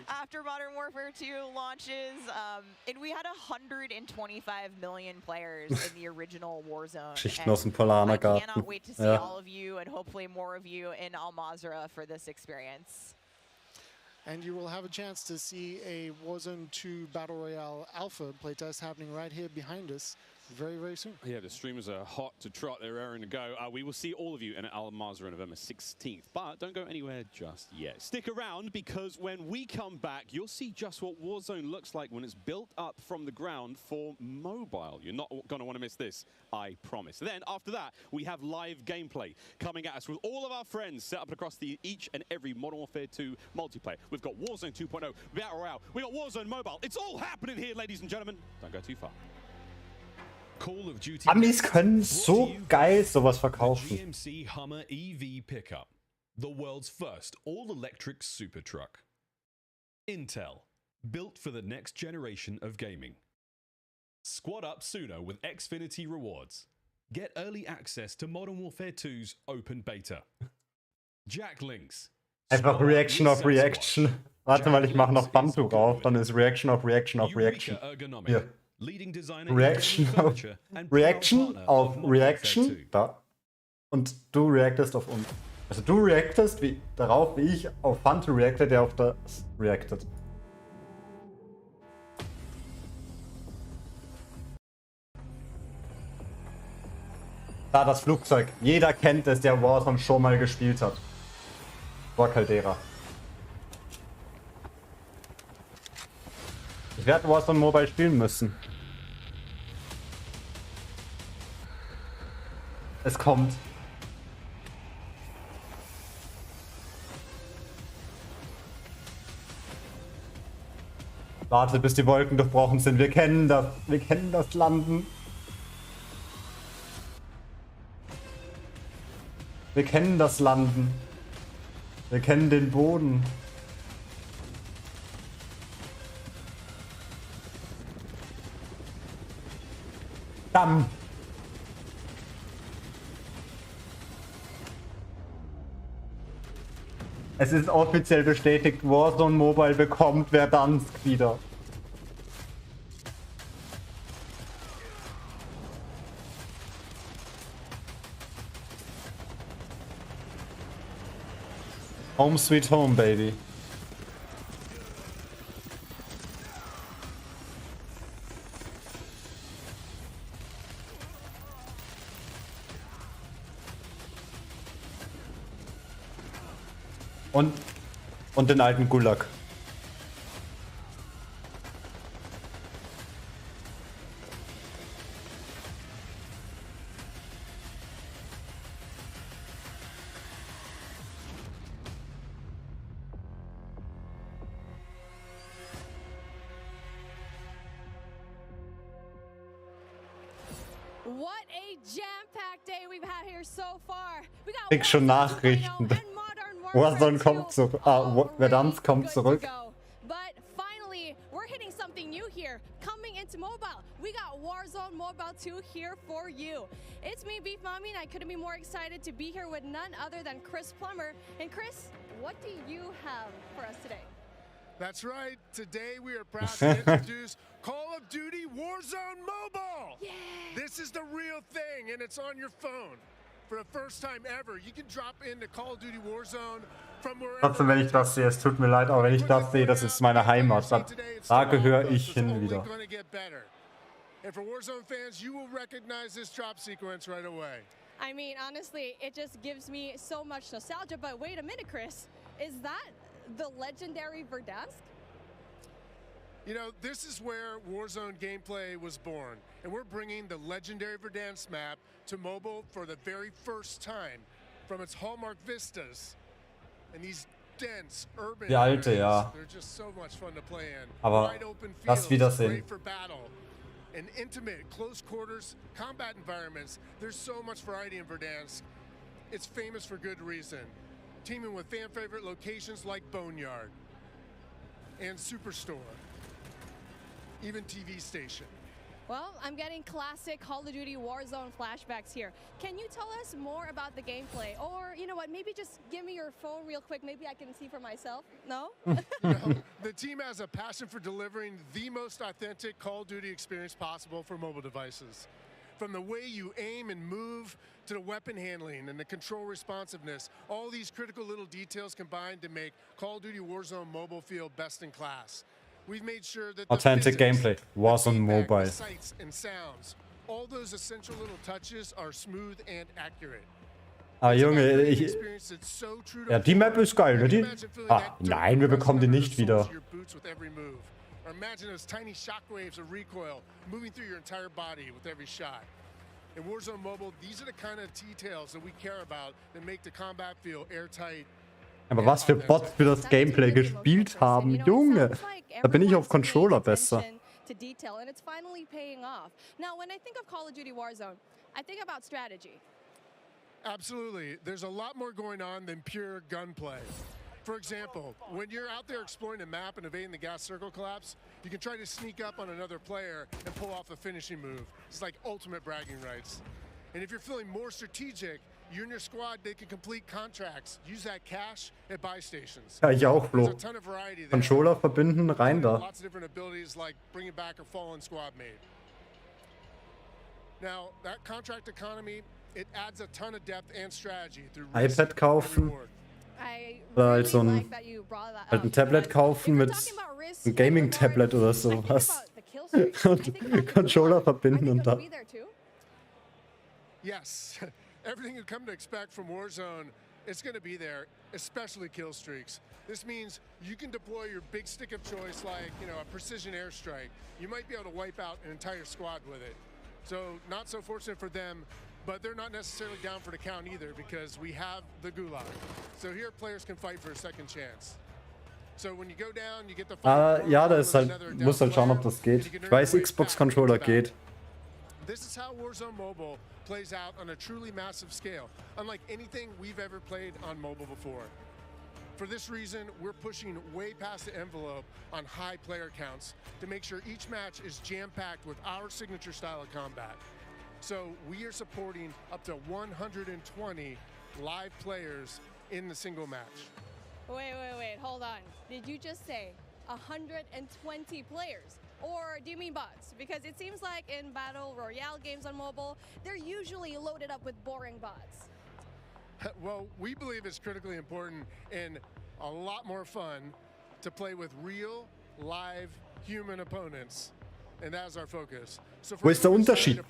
S6: after Modern Warfare 2 launches. And we had 125 million players in the original Warzone.
S5: Geschichten aus dem Polanergarten.
S6: I cannot wait to see all of you and hopefully more of you in Al Mazrah for this experience.
S2: And you will have a chance to see a Warzone 2 Battle Royale Alpha playtest happening right here behind us very, very soon.
S4: Yeah, the streamers are hot to trot. They're raring to go. We will see all of you in Al Mazrah on November 16th. But don't go anywhere just yet. Stick around, because when we come back, you'll see just what Warzone looks like when it's built up from the ground for mobile. You're not going to want to miss this, I promise. Then, after that, we have live gameplay coming at us with all of our friends set up across each and every Modern Warfare 2 multiplayer. We've got Warzone 2.0, Battle Royale. We've got Warzone Mobile. It's all happening here, ladies and gentlemen. Don't go too far.
S7: Call of Duty
S5: Amis können so geil sowas verkaufen.
S7: GMC Hummer EV pickup, the world's first all-electric super truck. Intel, built for the next generation of gaming. Squad up sooner with Xfinity rewards. Get early access to Modern Warfare 2's open beta. Jack Links.
S5: Einfach Reaction auf Reaction. Warte mal, ich mache noch Bantu drauf, dann ist Reaction auf Reaction auf Reaction. Hier. Reaction auf Reaction. Da. Und du reactest auf uns. Also du reactest darauf, wie ich auf Bantu reacte, der auf das reactet. Da, das Flugzeug. Jeder kennt es, der Warzone schon mal gespielt hat. Vor Caldera. Ich werde Warzone Mobile spielen müssen. Es kommt. Warte, bis die Wolken durchbrochen sind. Wir kennen das. Wir kennen das Landen. Wir kennen das Landen. Wir kennen den Boden. Dann. Es ist offiziell bestätigt, Warzone Mobile bekommt Verdansk wieder. Home sweet home, baby. Und den alten Gulag.
S3: What a jam-packed day we've had here so far. We got
S5: Krieg schon Nachrichten. Warzone kommt zurück. Verdansk kommt zurück.
S3: But finally, we're hitting something new here. Coming into mobile, we got Warzone Mobile 2 here for you. It's me, Beef Mommy, and I couldn't be more excited to be here with none other than Chris Plummer. And Chris, what do you have for us today?
S12: That's right. Today we are proud to introduce Call of Duty Warzone Mobile.
S3: Yeah.
S12: This is the real thing, and it's on your phone. For the first time ever, you can drop into Call of Duty Warzone from wherever.
S5: Trotzdem, wenn ich das sehe, es tut mir leid, aber wenn ich das sehe, das ist meine Heimat. Da gehöre ich hin wieder.
S12: And for Warzone fans, you will recognize this drop sequence right away.
S3: I mean, honestly, it just gives me so much nostalgia. But wait a minute, Chris. Is that the legendary Verdansk?
S12: You know, this is where Warzone gameplay was born. And we're bringing the legendary Verdansk map to mobile for the very first time. From its hallmark vistas and these dense urban
S5: Die alte,
S12: areas.
S5: ja.
S12: They're just so much fun to play in.
S5: Aber
S12: Wide open
S5: das
S12: fields,
S5: Wiedersehen.
S12: great for battle. In intimate, close quarters, combat environments, there's so much variety in Verdansk. It's famous for good reason. Teaming with fan favorite locations like Boneyard and Superstore, even TV station.
S3: Well, I'm getting classic Call of Duty Warzone flashbacks here. Can you tell us more about the gameplay? Or, you know what, maybe just give me your phone real quick. Maybe I can see for myself. No?
S12: You know, the team has a passion for delivering the most authentic Call of Duty experience possible for mobile devices. From the way you aim and move to the weapon handling and the control responsiveness, all these critical little details combined to make Call of Duty Warzone mobile feel best in class. We've made sure that
S5: Authentic gameplay. Warzone
S12: the
S5: Mobile.
S12: sights and sounds, all those essential little touches are smooth and accurate.
S5: Ah, Junge, ja, die Map ist geil, ne? Die... Ah, nein, wir bekommen die nicht wieder.
S12: Or imagine those tiny shockwaves of recoil moving through your entire body with every shot. In Warzone Mobile, these are the kind of details that we care about that make the combat feel airtight.
S5: Aber was für Bots für das Gameplay gespielt haben, Junge. Da bin ich auf Controller besser.
S3: To detail, and it's finally paying off. Now, when I think of Call of Duty Warzone, I think about strategy.
S12: Absolutely. There's a lot more going on than pure gunplay. For example, when you're out there exploring a map and evading the gas circle collapse, you can try to sneak up on another player and pull off a finishing move. It's like ultimate bragging rights. And if you're feeling more strategic, you and your squad, they can complete contracts, use that cash at buy stations.
S5: Ja, ich auch, Flo. Controller verbinden, rein da.
S12: Lots of different abilities like bringing back a fallen squad mate. Now, that contract economy, it adds a ton of depth and strategy through
S5: iPad kaufen. Oder halt so ein Tablet kaufen mit einem Gaming-Tablet oder sowas. Und Controller verbinden und da.
S12: Yes, everything you come to expect from Warzone, it's going to be there, especially kill streaks. This means you can deploy your big stick of choice like, you know, a precision airstrike. You might be able to wipe out an entire squad with it. So not so fortunate for them, but they're not necessarily down for the count either because we have the Gulag. So here players can fight for a second chance. So when you go down, you get the
S5: ja, da ist halt, muss halt schauen, ob das geht. Ich weiß, Xbox-Controller geht.
S12: This is how Warzone Mobile plays out on a truly massive scale, unlike anything we've ever played on mobile before. For this reason, we're pushing way past the envelope on high player counts to make sure each match is jam-packed with our signature style of combat. So we are supporting up to 120 live players in the single match.
S3: Wait, hold on. Did you just say 120 players? Or do you mean bots? Because it seems like in Battle Royale games on mobile, they're usually loaded up with boring bots.
S12: Well, we believe it's critically important and a lot more fun to play with real, live, human opponents. And that's our focus. So
S5: Wo ist der Unterschied?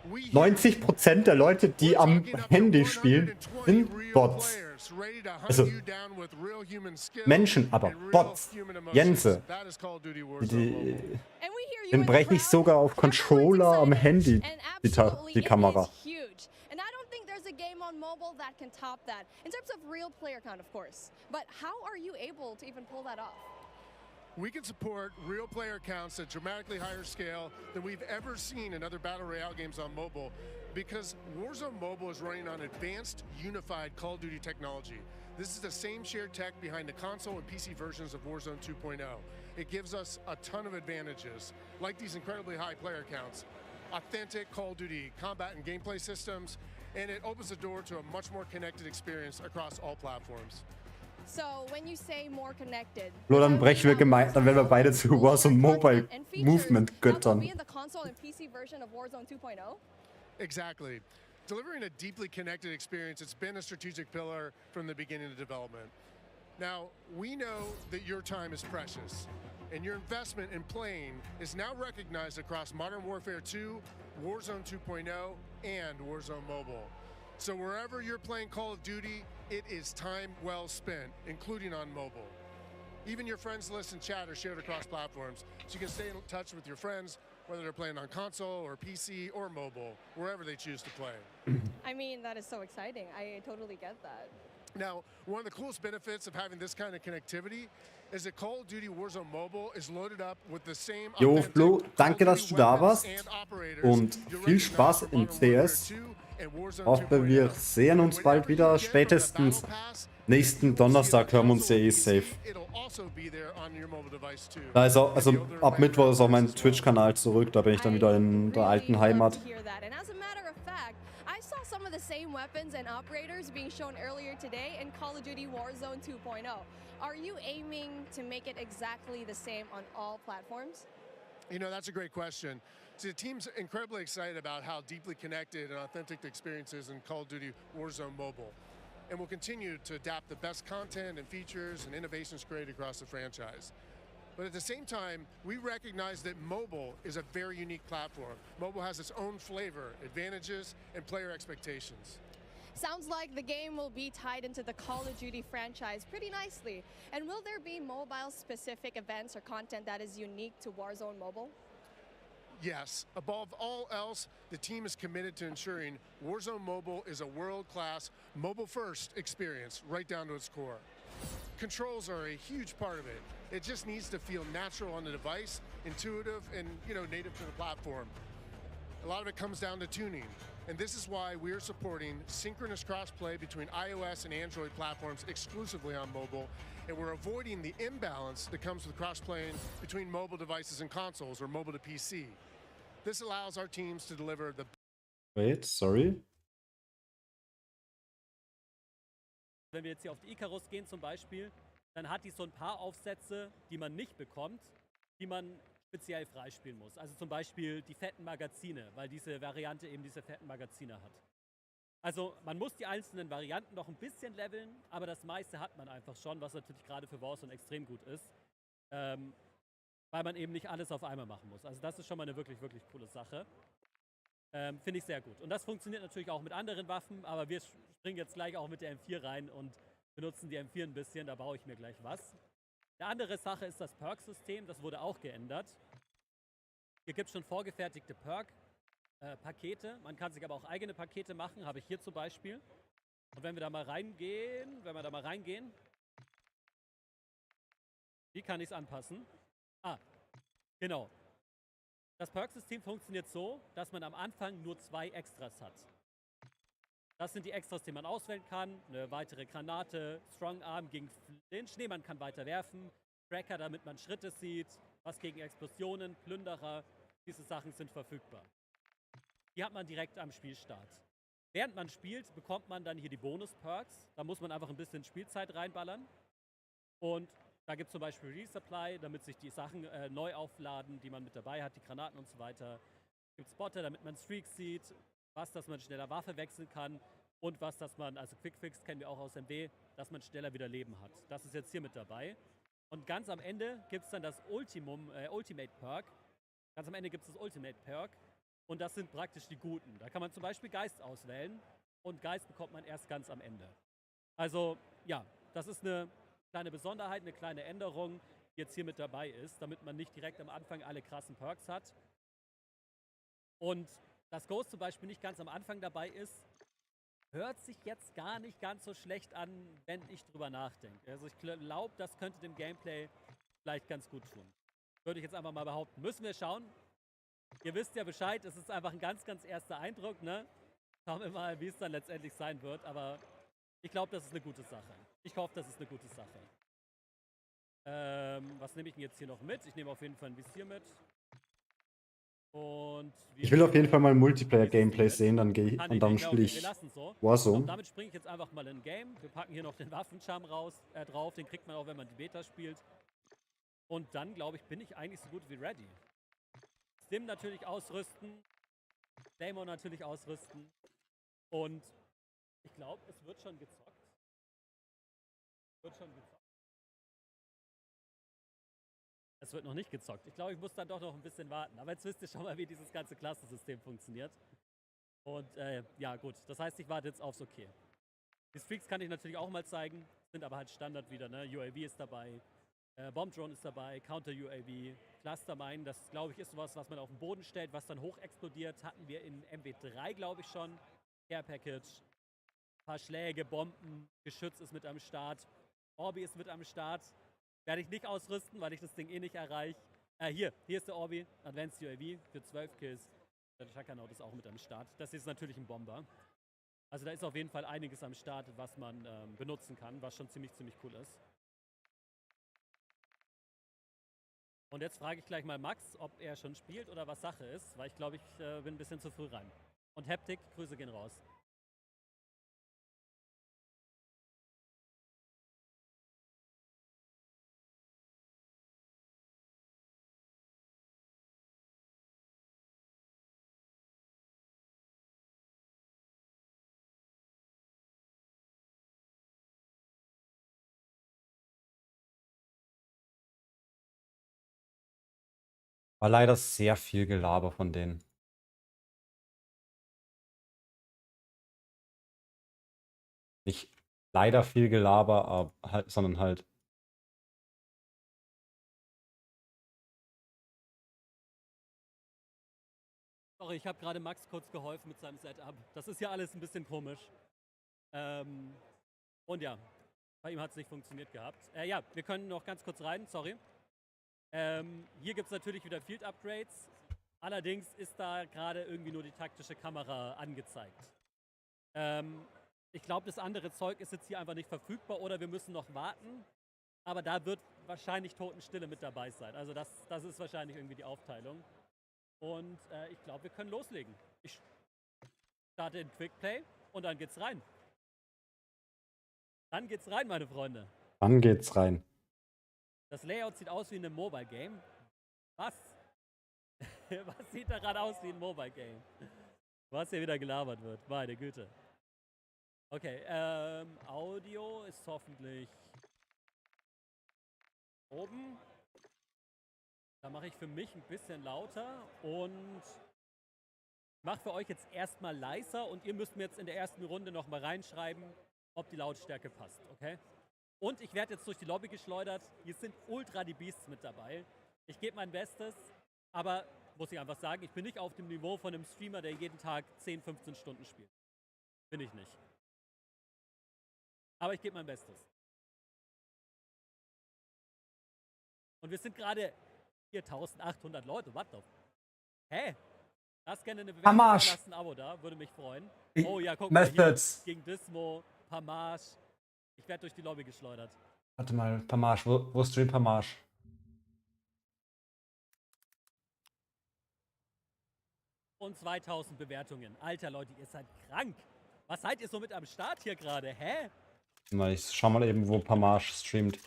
S5: 90% der Leute, die am Handy spielen, sind Bots. Also Menschen, aber Bots. Jense. Den breche ich sogar auf Controller am Handy die Kamera.
S3: A game on mobile that can top that in terms of real player count, of course. But how are you able to even pull that off?
S12: We can support real player counts at dramatically higher scale than we've ever seen in other Battle Royale games on mobile because Warzone Mobile is running on advanced, unified Call of Duty technology. This is the same shared tech behind the console and PC versions of Warzone 2.0. It gives us a ton of advantages, like these incredibly high player counts, authentic Call of Duty combat and gameplay systems, and it opens the door to a much more connected experience across all platforms.
S3: So when you say more connected,
S5: Nur dann brechen wir dann werden wir beide zu Warzone Mobile Movement Göttern.
S12: Exactly. Delivering a deeply connected experience, it's been a strategic pillar from the beginning of development. Now, we know that your time is precious, and your investment in playing is now recognized across Modern Warfare 2, Warzone 2.0, and Warzone Mobile. So wherever you're playing Call of Duty, it is time well spent, including on mobile. Even your friends list and chat are shared across platforms, so you can stay in touch with your friends, whether they're playing on console or PC or mobile, wherever they choose to play.
S3: I mean, that is so exciting. I totally get that.
S12: Now, one of the coolest benefits of having this kind of connectivity is that Call of Duty Warzone Mobile is loaded up with the same
S5: Jo, Flo, danke, dass du da warst und viel Spaß in CS. Hoffe, wir sehen uns bald wieder. Spätestens nächsten Donnerstag hören wir uns ja eh safe. Da ist auch, also ab Mittwoch ist auch mein Twitch-Kanal zurück. Da bin ich dann wieder in der alten Heimat.
S3: Some of the same weapons and operators being shown earlier today in Call of Duty Warzone 2.0. Are you aiming to make it exactly the same on all platforms?
S12: You know, that's a great question. So the team's incredibly excited about how deeply connected and authentic the experience is in Call of Duty Warzone Mobile. And we'll continue to adapt the best content and features and innovations created across the franchise. But at the same time, we recognize that mobile is a very unique platform. Mobile has its own flavor, advantages, and player expectations.
S3: Sounds like the game will be tied into the Call of Duty franchise pretty nicely. And will there be mobile-specific events or content that is unique to Warzone Mobile?
S12: Yes. Above all else, the team is committed to ensuring Warzone Mobile is a world-class, mobile-first experience right down to its core. Controls are a huge part of it. It just needs to feel natural on the device, intuitive, and native to the platform. A lot of it comes down to tuning, and this is why we're supporting synchronous crossplay between iOS and Android platforms exclusively on mobile, and we're avoiding the imbalance that comes with crossplaying between mobile devices and consoles or mobile to PC. This allows our teams to deliver the...
S5: Wait, sorry.
S13: Wenn wir jetzt hier auf die Icarus gehen zum Beispiel, dann hat die so ein paar Aufsätze, die man nicht bekommt, die man speziell freispielen muss. Also zum Beispiel die fetten Magazine, weil diese Variante eben diese fetten Magazine hat. Also man muss die einzelnen Varianten noch ein bisschen leveln, aber das meiste hat man einfach schon, was natürlich gerade für Warzone extrem gut ist, weil man eben nicht alles auf einmal machen muss. Also das ist schon mal eine wirklich, wirklich coole Sache. Finde ich sehr gut. Und das funktioniert natürlich auch mit anderen Waffen, aber wir springen jetzt gleich auch mit der M4 rein und benutzen die M4 ein bisschen, da baue ich mir gleich was. Eine andere Sache ist das Perk-System, das wurde auch geändert. Hier gibt es schon vorgefertigte Perk-Pakete, man kann sich aber auch eigene Pakete machen, habe ich hier zum Beispiel. Und wenn wir da mal reingehen, wie kann ich es anpassen? Ah, genau. Das Perk-System funktioniert so, dass man am Anfang nur 2 Extras hat. Das sind die Extras, die man auswählen kann. Eine weitere Granate, Strong Arm gegen den Schneemann kann weiter werfen, Tracker, damit man Schritte sieht, was gegen Explosionen, Plünderer. Diese Sachen sind verfügbar. Die hat man direkt am Spielstart. Während man spielt, bekommt man dann hier die Bonus-Perks. Da muss man einfach ein bisschen Spielzeit reinballern. Und da gibt es zum Beispiel Resupply, damit sich die Sachen neu aufladen, die man mit dabei hat, die Granaten und so weiter. Es gibt Spotter, damit man Streaks sieht, was, dass man schneller Waffe wechseln kann und was, dass man, also Quickfix kennen wir auch aus MW, dass man schneller wieder Leben hat. Das ist jetzt hier mit dabei. Und ganz am Ende gibt es dann das Ultimate Perk. Ganz am Ende gibt es das Ultimate Perk und das sind praktisch die Guten. Da kann man zum Beispiel Geist auswählen und Geist bekommt man erst ganz am Ende. Also ja, das ist eine kleine Besonderheit, eine kleine Änderung, die jetzt hier mit dabei ist, damit man nicht direkt am Anfang alle krassen Perks hat. Und dass Ghost zum Beispiel nicht ganz am Anfang dabei ist, hört sich jetzt gar nicht ganz so schlecht an, wenn ich drüber nachdenke. Also ich glaube, das könnte dem Gameplay vielleicht ganz gut tun. Würde ich jetzt einfach mal behaupten. Müssen wir schauen. Ihr wisst ja Bescheid, es ist einfach ein ganz, ganz erster Eindruck, ne? Schauen wir mal, wie es dann letztendlich sein wird, aber ich glaube, das ist eine gute Sache. Ich hoffe, das ist eine gute Sache. Was nehme ich denn jetzt hier noch mit? Ich nehme auf jeden Fall ein Visier mit. Und
S5: ich will auf jeden Fall mal Multiplayer-Gameplay sehen, dann gehe ich und dann spiele ich Warzone.
S13: Und damit springe ich jetzt einfach mal in ein Game. Wir packen hier noch den Waffenschirm drauf, den kriegt man auch, wenn man die Beta spielt. Und dann, glaube ich, bin ich eigentlich so gut wie ready. Stim natürlich ausrüsten, Claymore natürlich ausrüsten. Und ich glaube, es wird schon gezockt. Es wird noch nicht gezockt. Ich glaube, ich muss dann doch noch ein bisschen warten. Aber jetzt wisst ihr schon mal, wie dieses ganze Klassensystem funktioniert. Und ja, gut. Das heißt, ich warte jetzt aufs Okay. Die Streaks kann ich natürlich auch mal zeigen. Sind aber halt Standard wieder, ne? UAV ist dabei. Bomb Drone ist dabei. Counter UAV. Cluster Mine. Das, glaube ich, ist sowas, was man auf den Boden stellt, was dann hoch explodiert. Hatten wir in MW3, glaube ich, schon. Care Package. Ein paar Schläge, Bomben. Geschütz ist mit am Start. Orbi ist mit am Start. Werde ich nicht ausrüsten, weil ich das Ding eh nicht erreiche. Hier ist der Orbi. Advanced UAV für 12 Kills. Der Chakanaut ist auch mit am Start. Das ist natürlich ein Bomber. Also da ist auf jeden Fall einiges am Start, was man benutzen kann, was schon ziemlich cool ist. Und jetzt frage ich gleich mal Max, ob er schon spielt oder was Sache ist, weil ich glaube, ich bin ein bisschen zu früh rein. Und Haptik, Grüße gehen raus.
S5: War leider sehr viel Gelaber von denen. Nicht leider viel Gelaber, aber halt, sondern halt.
S13: Sorry, ich habe gerade Max kurz geholfen mit seinem Setup. Das ist ja alles ein bisschen komisch. Und ja, bei ihm hat es nicht funktioniert gehabt. Ja, wir können noch ganz kurz rein, sorry. Hier gibt es natürlich wieder Field Upgrades. Allerdings ist da gerade irgendwie nur die taktische Kamera angezeigt. Ich glaube, das andere Zeug ist jetzt hier einfach nicht verfügbar oder wir müssen noch warten. Aber da wird wahrscheinlich Totenstille mit dabei sein. Also das ist wahrscheinlich irgendwie die Aufteilung. Und ich glaube, wir können loslegen. Ich starte in Quickplay und dann geht's rein. Dann geht's rein, meine Freunde.
S5: Dann geht's rein.
S13: Das Layout sieht aus wie in einem Mobile Game. Was? Was sieht da gerade aus wie ein Mobile Game? Was hier wieder gelabert wird. Meine Güte. Okay, Audio ist hoffentlich oben. Da mache ich für mich ein bisschen lauter und mache für euch jetzt erstmal leiser und ihr müsst mir jetzt in der ersten Runde nochmal reinschreiben, ob die Lautstärke passt, okay? Und ich werde jetzt durch die Lobby geschleudert. Hier sind ultra die Beasts mit dabei. Ich gebe mein Bestes, aber muss ich einfach sagen, ich bin nicht auf dem Niveau von einem Streamer, der jeden Tag 10, 15 Stunden spielt. Bin ich nicht. Aber ich gebe mein Bestes. Und wir sind gerade 4800 Leute. What the? Hä? Lass gerne eine Bewertung, lasst ein Abo da, würde mich freuen. Oh ja, guck mal hier, gegen Dismo, Pamage. Ich werde durch die Lobby geschleudert.
S5: Warte mal, Pamage, wo streamt Pamage?
S13: Und 2000 Bewertungen. Alter Leute, ihr seid krank. Was seid ihr so mit am Start hier gerade? Hä?
S5: Na, ich schau mal eben, wo Pamage streamt.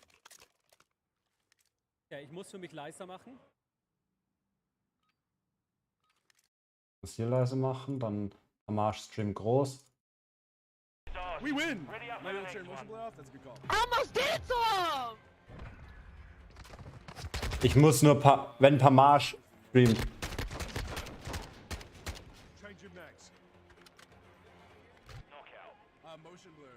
S13: Ja, ich muss für mich leiser machen.
S5: Ich muss hier leise machen, dann Pamage Stream groß.
S16: We win! My wheelchair motion blow off, that's a good call.
S6: Almost did it to him!
S5: Ich muss nur, wenn Pamage streamt.
S12: Change your max. Motion blur.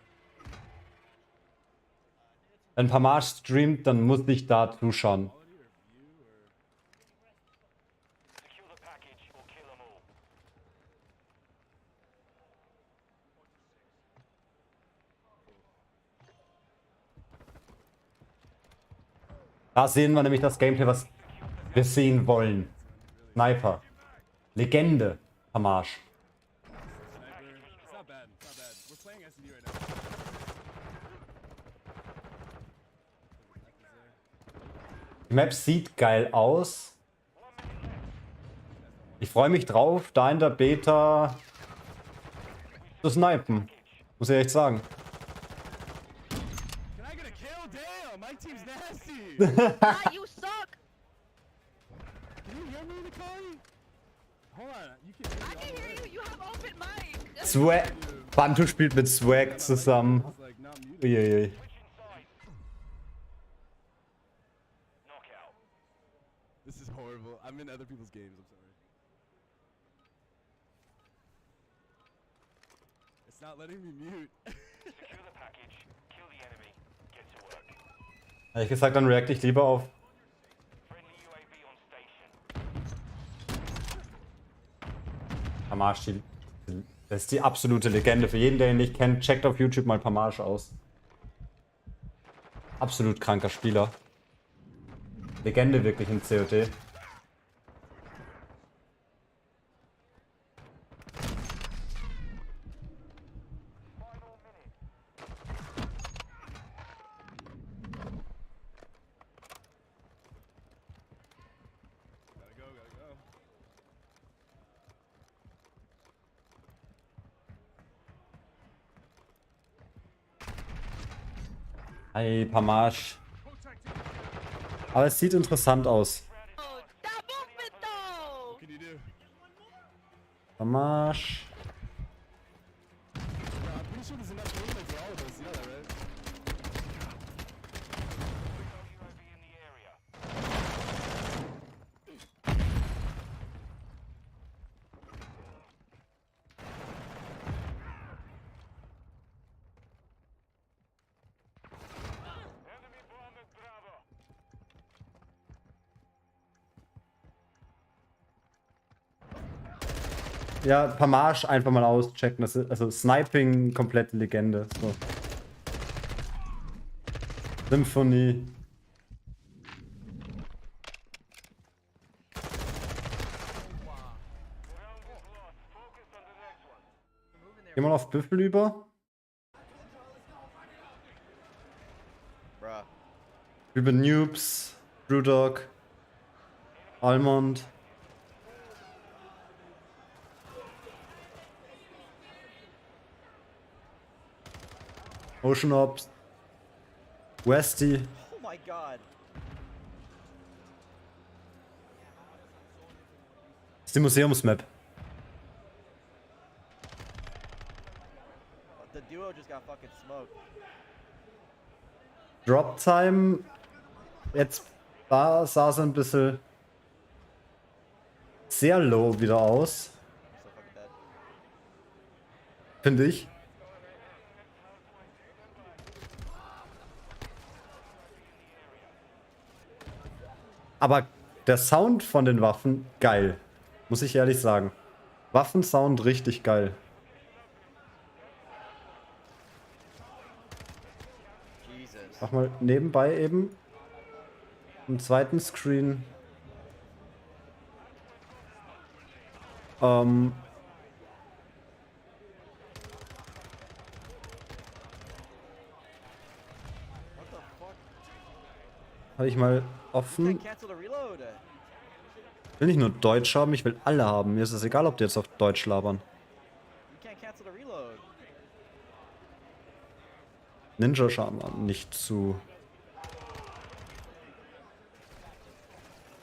S5: Wenn Pamage streamt, dann muss ich da zuschauen. Da sehen wir nämlich das Gameplay, was wir sehen wollen. Sniper. Legende. Pamage. Die Map sieht geil aus. Ich freue mich drauf, da in der Beta zu snipen. Muss ich echt sagen.
S6: You suck!
S16: Can you hear me, Nicole?
S5: Swag. Bantu spielt mit Swag zusammen. Uiuiui.
S16: This is horrible. I'm in other people's games. I'm sorry. It's not letting me mute.
S19: Secure the package, kill the enemy, get to work.
S5: Ehrlich gesagt, dann react ich lieber auf. Pamage, das ist die absolute Legende. Für jeden, der ihn nicht kennt, checkt auf YouTube mal Pamage aus. Absolut kranker Spieler. Legende wirklich in COD. Hey, Pamage. Aber es sieht interessant aus. Pamage. Ja, Pamage einfach mal auschecken. Das ist, also Sniping, komplette Legende. So. Symphonie. Gehen wir mal auf Büffel über. Über Noobs, Brewdog, Almond. Ocean Ops. Westy.
S6: Oh my god.
S5: Das ist die Museumsmap.
S6: The duo just got fucking smoked.
S5: Drop Time. Jetzt da sah es ein bisschen sehr low wieder aus. Finde ich. Aber der Sound von den Waffen, geil. Muss ich ehrlich sagen. Waffensound richtig geil. Mach mal nebenbei eben. Im zweiten Screen. Habe ich mal offen. Ich will nicht nur Deutsch haben, ich will alle haben. Mir ist es egal, ob die jetzt auf Deutsch labern. Ninja Shaman nicht zu.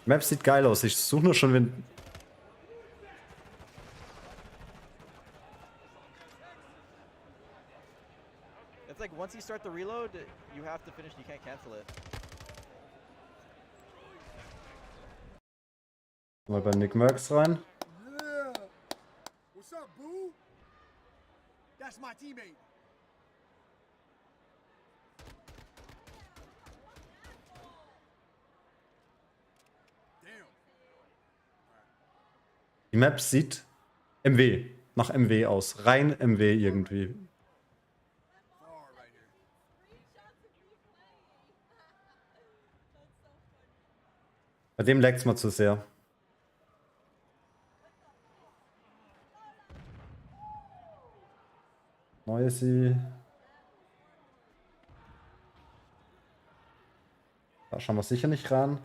S5: Map sieht geil aus. Ich suche nur schon, wenn.
S6: It's like once you start the reload, you have to finish. You can't cancel it.
S5: Mal bei Nick Merckx rein.
S9: Yeah. What's up, boo? That's my teammate.
S5: Die Map sieht MW. Nach MW aus. Rein MW irgendwie. Bei dem lag's mal zu sehr. Noisy. Da schauen wir sicher nicht ran.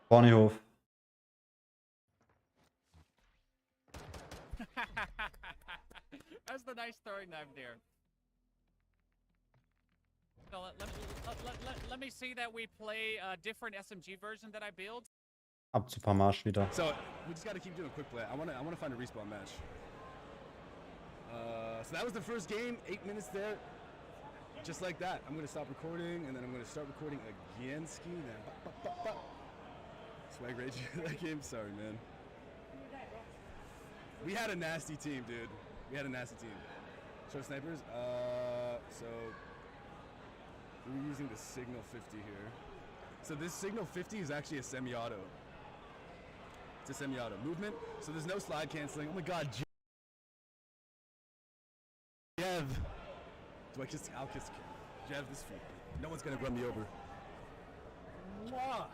S5: Ponyhof.
S14: How's the nice throwing knife there? So let me see that we play a different SMG version that I built.
S5: Ab zu Pamasch wieder.
S16: So we just gotta keep doing a quick play. I wanna find a respawn match. So that was the first game. 8 minutes there. Just like that. I'm gonna stop recording and then I'm gonna start recording again. Ski then. Swag rage that game. Sorry, man. We had a nasty team, dude. We had a nasty team. Show snipers. So we're using the Signal 50 here. So this Signal 50 is actually a semi-auto. It's a semi-auto movement. So there's no slide canceling. Oh my God, Jev. Do I kiss? I'll kiss Jev this feet. No one's gonna run me over. Mwah.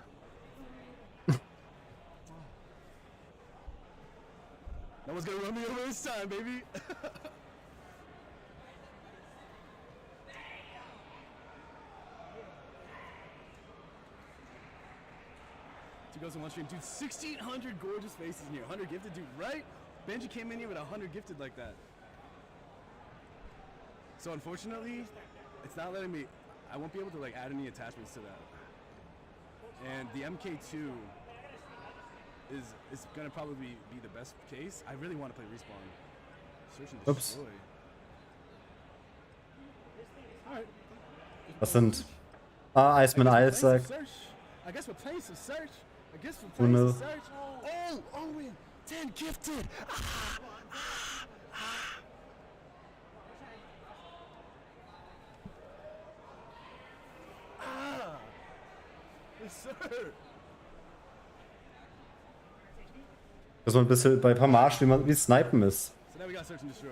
S16: No one's gonna run me over this time, baby. 2 goes in 1 stream. Dude, 1,600 gorgeous faces in here. 100 gifted, dude, right? Benji came in here with 100 gifted like that. So unfortunately, it's not letting me, I won't be able to like add any attachments to that. And the MK2 is gonna probably be the best case. I really want to play respawn. Search and destroy.
S5: Ups.
S16: Alright.
S5: Was sind? Ah, Iceman Isaac.
S16: I guess we're playing some search. I guess we're playing some search. Oh, Owen, 10 gifted. Yes, sir.
S5: So ein bisschen bei Pamasch, wie Snipen ist.
S16: So now we got search and destroy.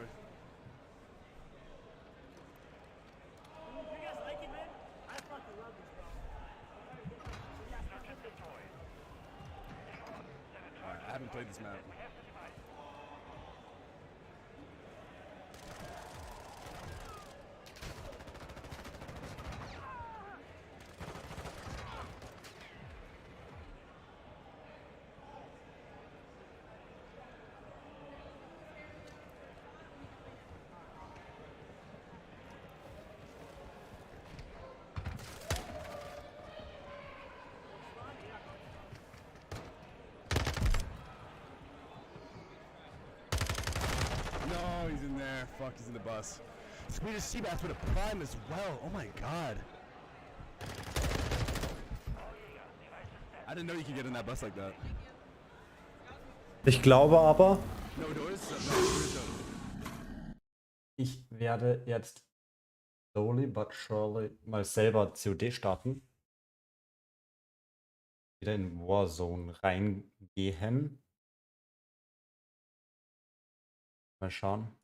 S16: I haven't played this map. No, he's in there. Fuck, he's in the bus. Swedish Seabass with a prime as well. Oh my God. I didn't know you could get in that bus like that.
S5: Ich glaube aber,
S16: No doors? No,
S5: ich werde jetzt slowly but surely mal selber COD starten. Wieder in Warzone reingehen. Mal schauen.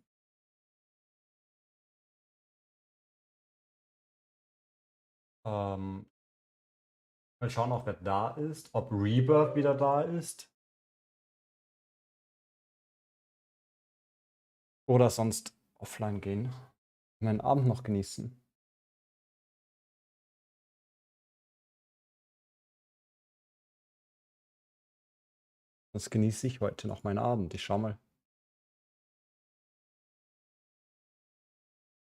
S5: Mal schauen, auch wer da ist. Ob Rebirth wieder da ist. Oder sonst offline gehen. Meinen Abend noch genießen. Das genieße ich heute noch meinen Abend. Ich schau mal.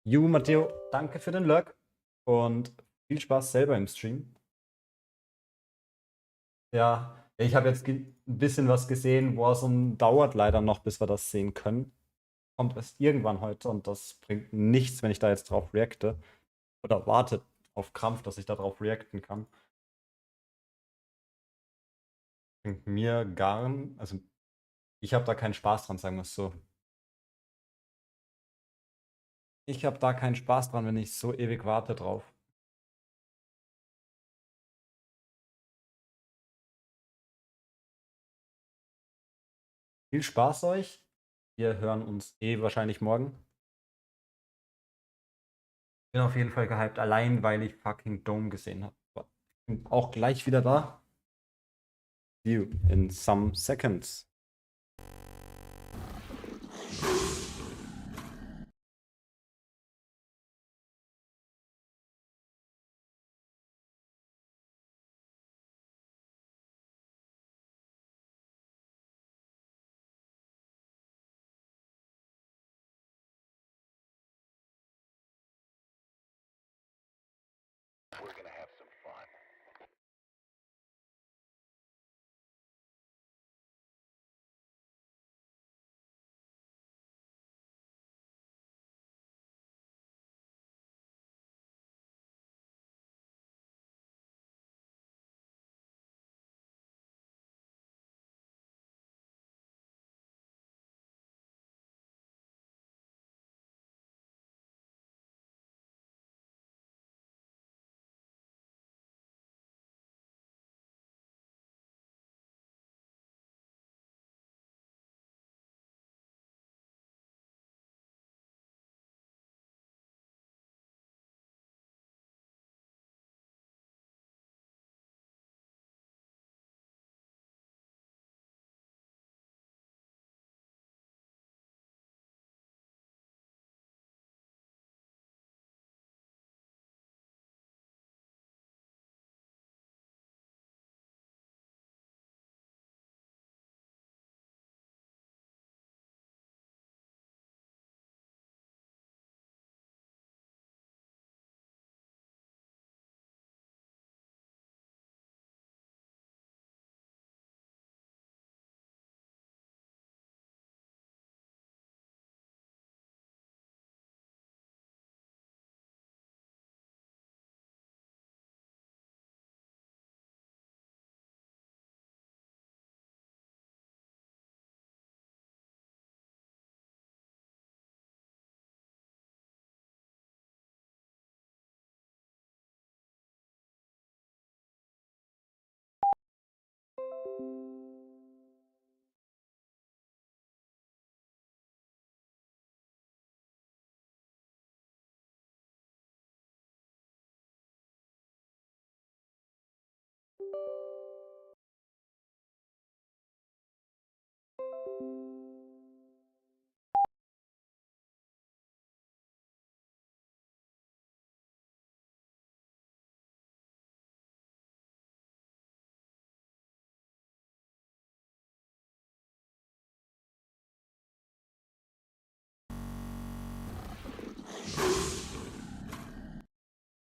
S5: Matteo, danke für den Lurk und viel Spaß selber im Stream. Ja, ich habe jetzt ein bisschen was gesehen. Warzone dauert leider noch, bis wir das sehen können. Kommt erst irgendwann heute und das bringt nichts, wenn ich da jetzt drauf reacte. Oder warte auf Krampf, dass ich da drauf reacten kann. Bringt mir gar, also ich habe da keinen Spaß dran, sagen wir es so. Ich habe da keinen Spaß dran, wenn ich so ewig warte drauf. Viel Spaß euch. Wir hören uns wahrscheinlich morgen. Bin auf jeden Fall gehypt, allein weil ich fucking Dome gesehen habe. Bin auch gleich wieder da. See you in some seconds.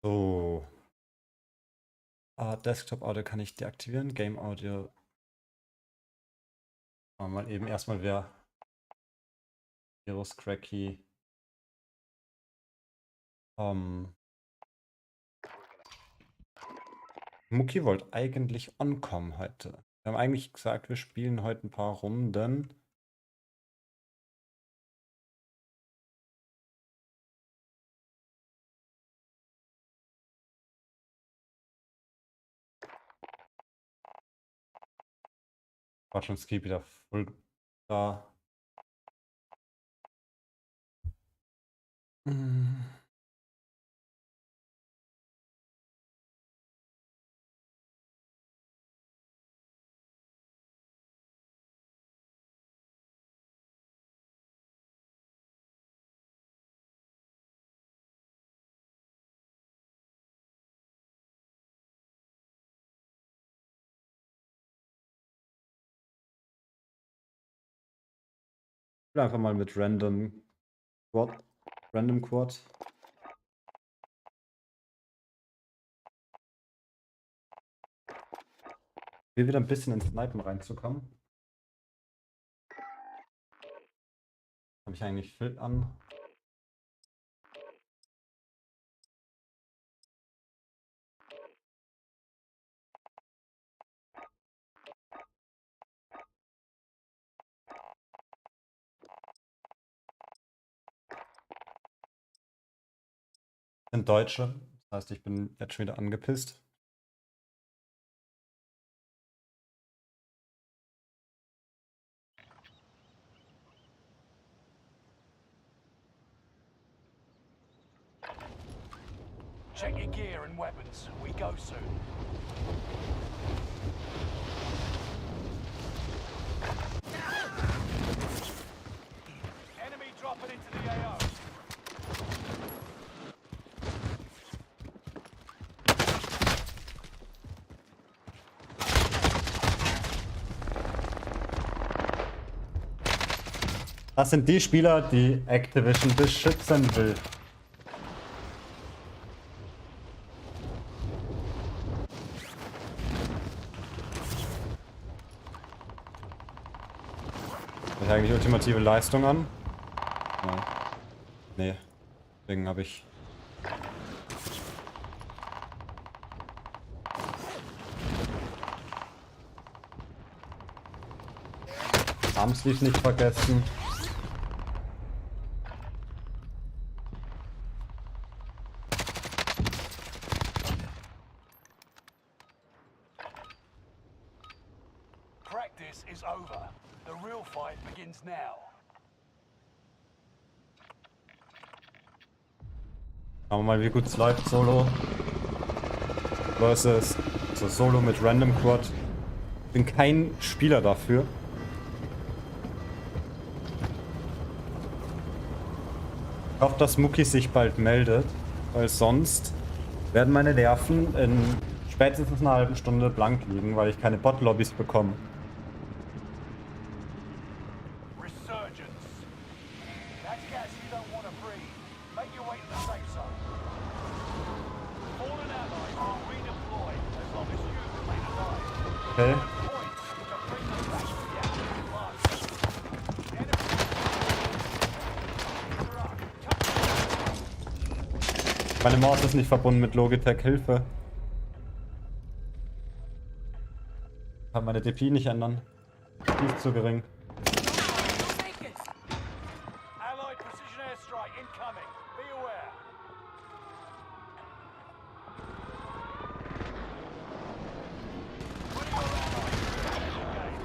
S5: So. Desktop Audio kann ich deaktivieren. Game Audio. Mal eben erstmal wer Virus Cracky. Muki wollte eigentlich on-com heute. Wir haben eigentlich gesagt, wir spielen heute ein paar Runden. War schon Ski wieder voll da. Einfach mal mit Random Quad. Hier wieder ein bisschen ins Snipen reinzukommen. Habe ich eigentlich viel an. Sind Deutsche, das heißt, ich bin jetzt schon wieder angepisst.
S19: Check your gear and weapons. We go soon. Enemy dropping into the AO.
S5: Das sind die Spieler, die Activision beschützen will. eigentlich ultimative Leistung an? Nein. Nee. Deswegen habe ich... Armsleeve nicht vergessen.
S9: Practice is over. The real fight begins now.
S5: Schauen wir mal, wie gut es läuft, Solo. Versus so Solo mit Random Quad. Bin kein Spieler dafür. Ich hoffe, dass Muki sich bald meldet, weil sonst werden meine Nerven in spätestens einer halben Stunde blank liegen, weil ich keine Bot-Lobbys bekomme. Okay. Meine Maus ist nicht verbunden mit Logitech, Hilfe. Ich kann meine DP nicht ändern. Die ist zu gering.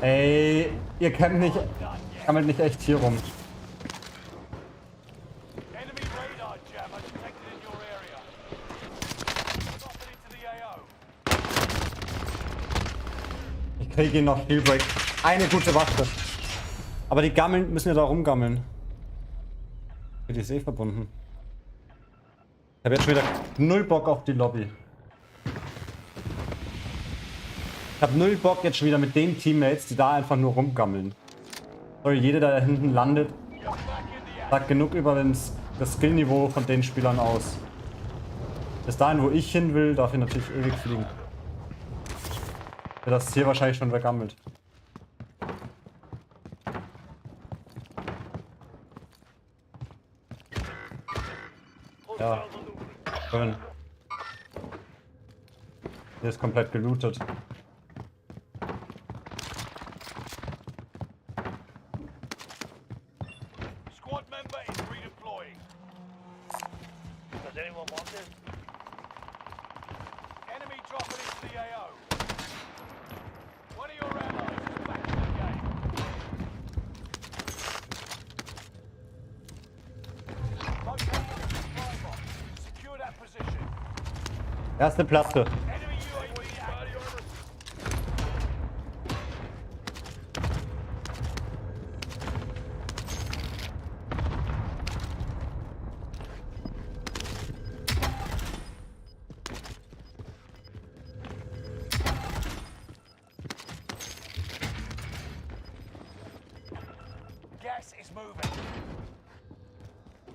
S5: Ey, ihr könnt nicht, gammelt nicht echt hier rum. Ich kriege ihn noch Steelbreak. Eine gute Waffe. Aber die gammeln, müssen ja da rumgammeln. Die ist eh verbunden. Ich habe jetzt schon wieder null Bock auf die Lobby. Ich habe null Bock jetzt schon wieder mit den Teammates, die da einfach nur rumgammeln. Sorry, jeder, der da hinten landet, sagt genug über das Skillniveau von den Spielern aus. Bis dahin, wo ich hin will, darf ich natürlich ewig fliegen. Das hier wahrscheinlich schon vergammelt. Ja, schön. Hier ist komplett gelootet. Erste Platte.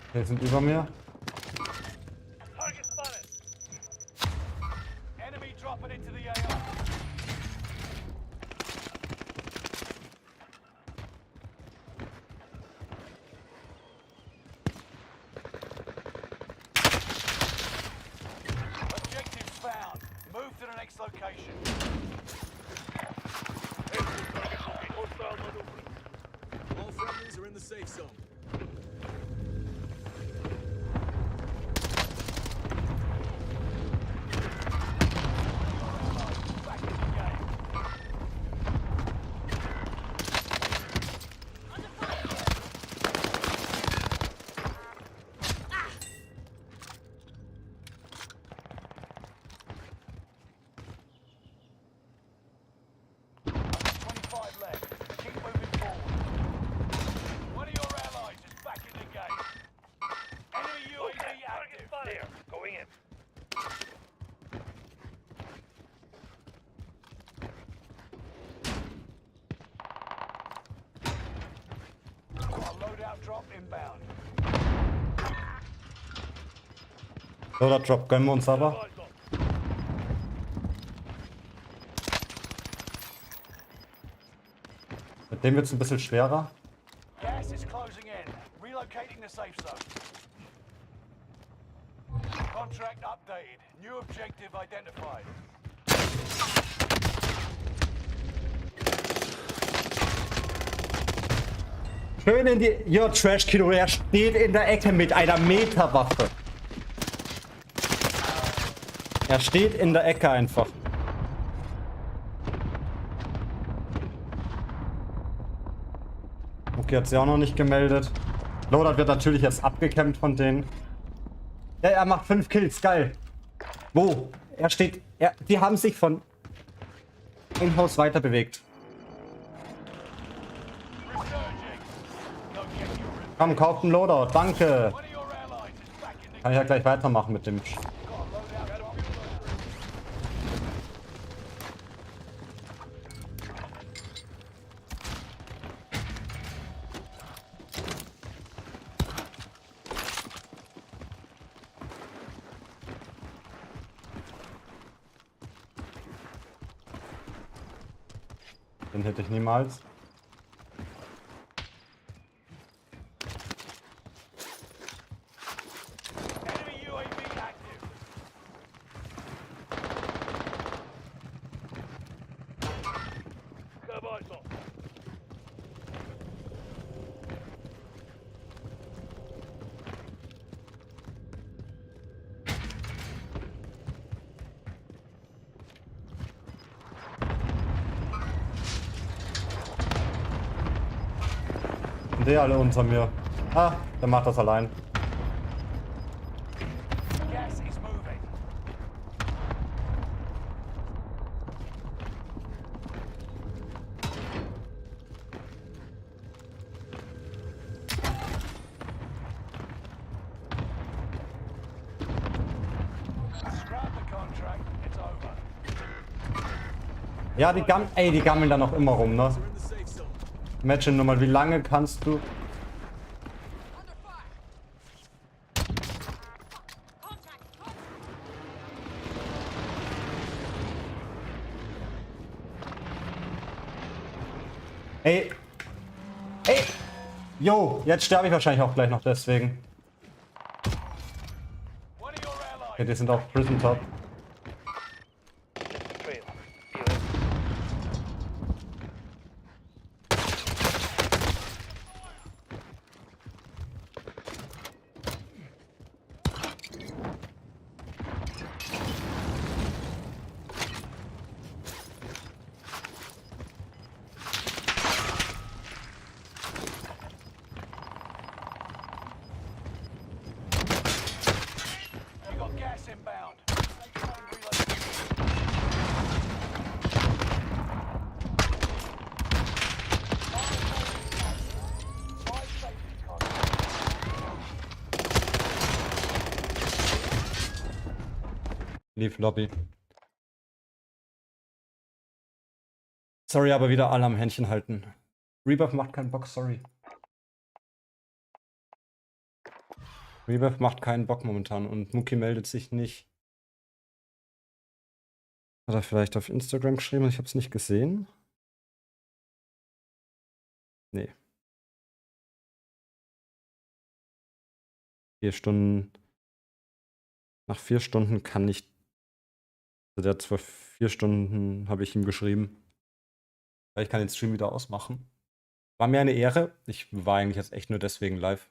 S5: Okay, sind über mir.
S9: All friendlies are in the safe zone.
S5: Loadout Drop gönnen wir uns aber. Mit dem wird es ein bisschen schwerer.
S9: is closing in. Relocating the safe zone. Contract updated. New objective identified.
S5: Schön in die... Ja, Trash Kilo, er steht in der Ecke mit einer Meterwaffe. Er steht in der Ecke einfach. Okay, hat sie auch noch nicht gemeldet. Loadout wird natürlich jetzt abgekämpft von denen. Ja, er macht 5 Kills, geil. Wo? Er steht... die haben sich von... im Haus weiter bewegt. Komm, kauft einen Loadout, danke. Kann ich ja gleich weitermachen mit dem... Den hätte ich niemals. Die alle unter mir. Ah, der macht das allein. Ja, die gammeln da noch immer rum, ne? Imagine nur mal, wie lange kannst du... Ey! Ey! Jo, jetzt sterbe ich wahrscheinlich auch gleich noch deswegen. Okay, die sind auf Prison Top. Leave Lobby. Sorry, aber wieder alle am Händchen halten. Rebuff macht keinen Bock, sorry. Rebuff macht keinen Bock momentan und Muki meldet sich nicht. Hat er vielleicht auf Instagram geschrieben? Ich habe es nicht gesehen. Nee. 4 Stunden. Nach 4 Stunden kann ich. Also der hat zwar 4 Stunden, habe ich ihm geschrieben. Ich kann den Stream wieder ausmachen. War mir eine Ehre. Ich war eigentlich jetzt echt nur deswegen live.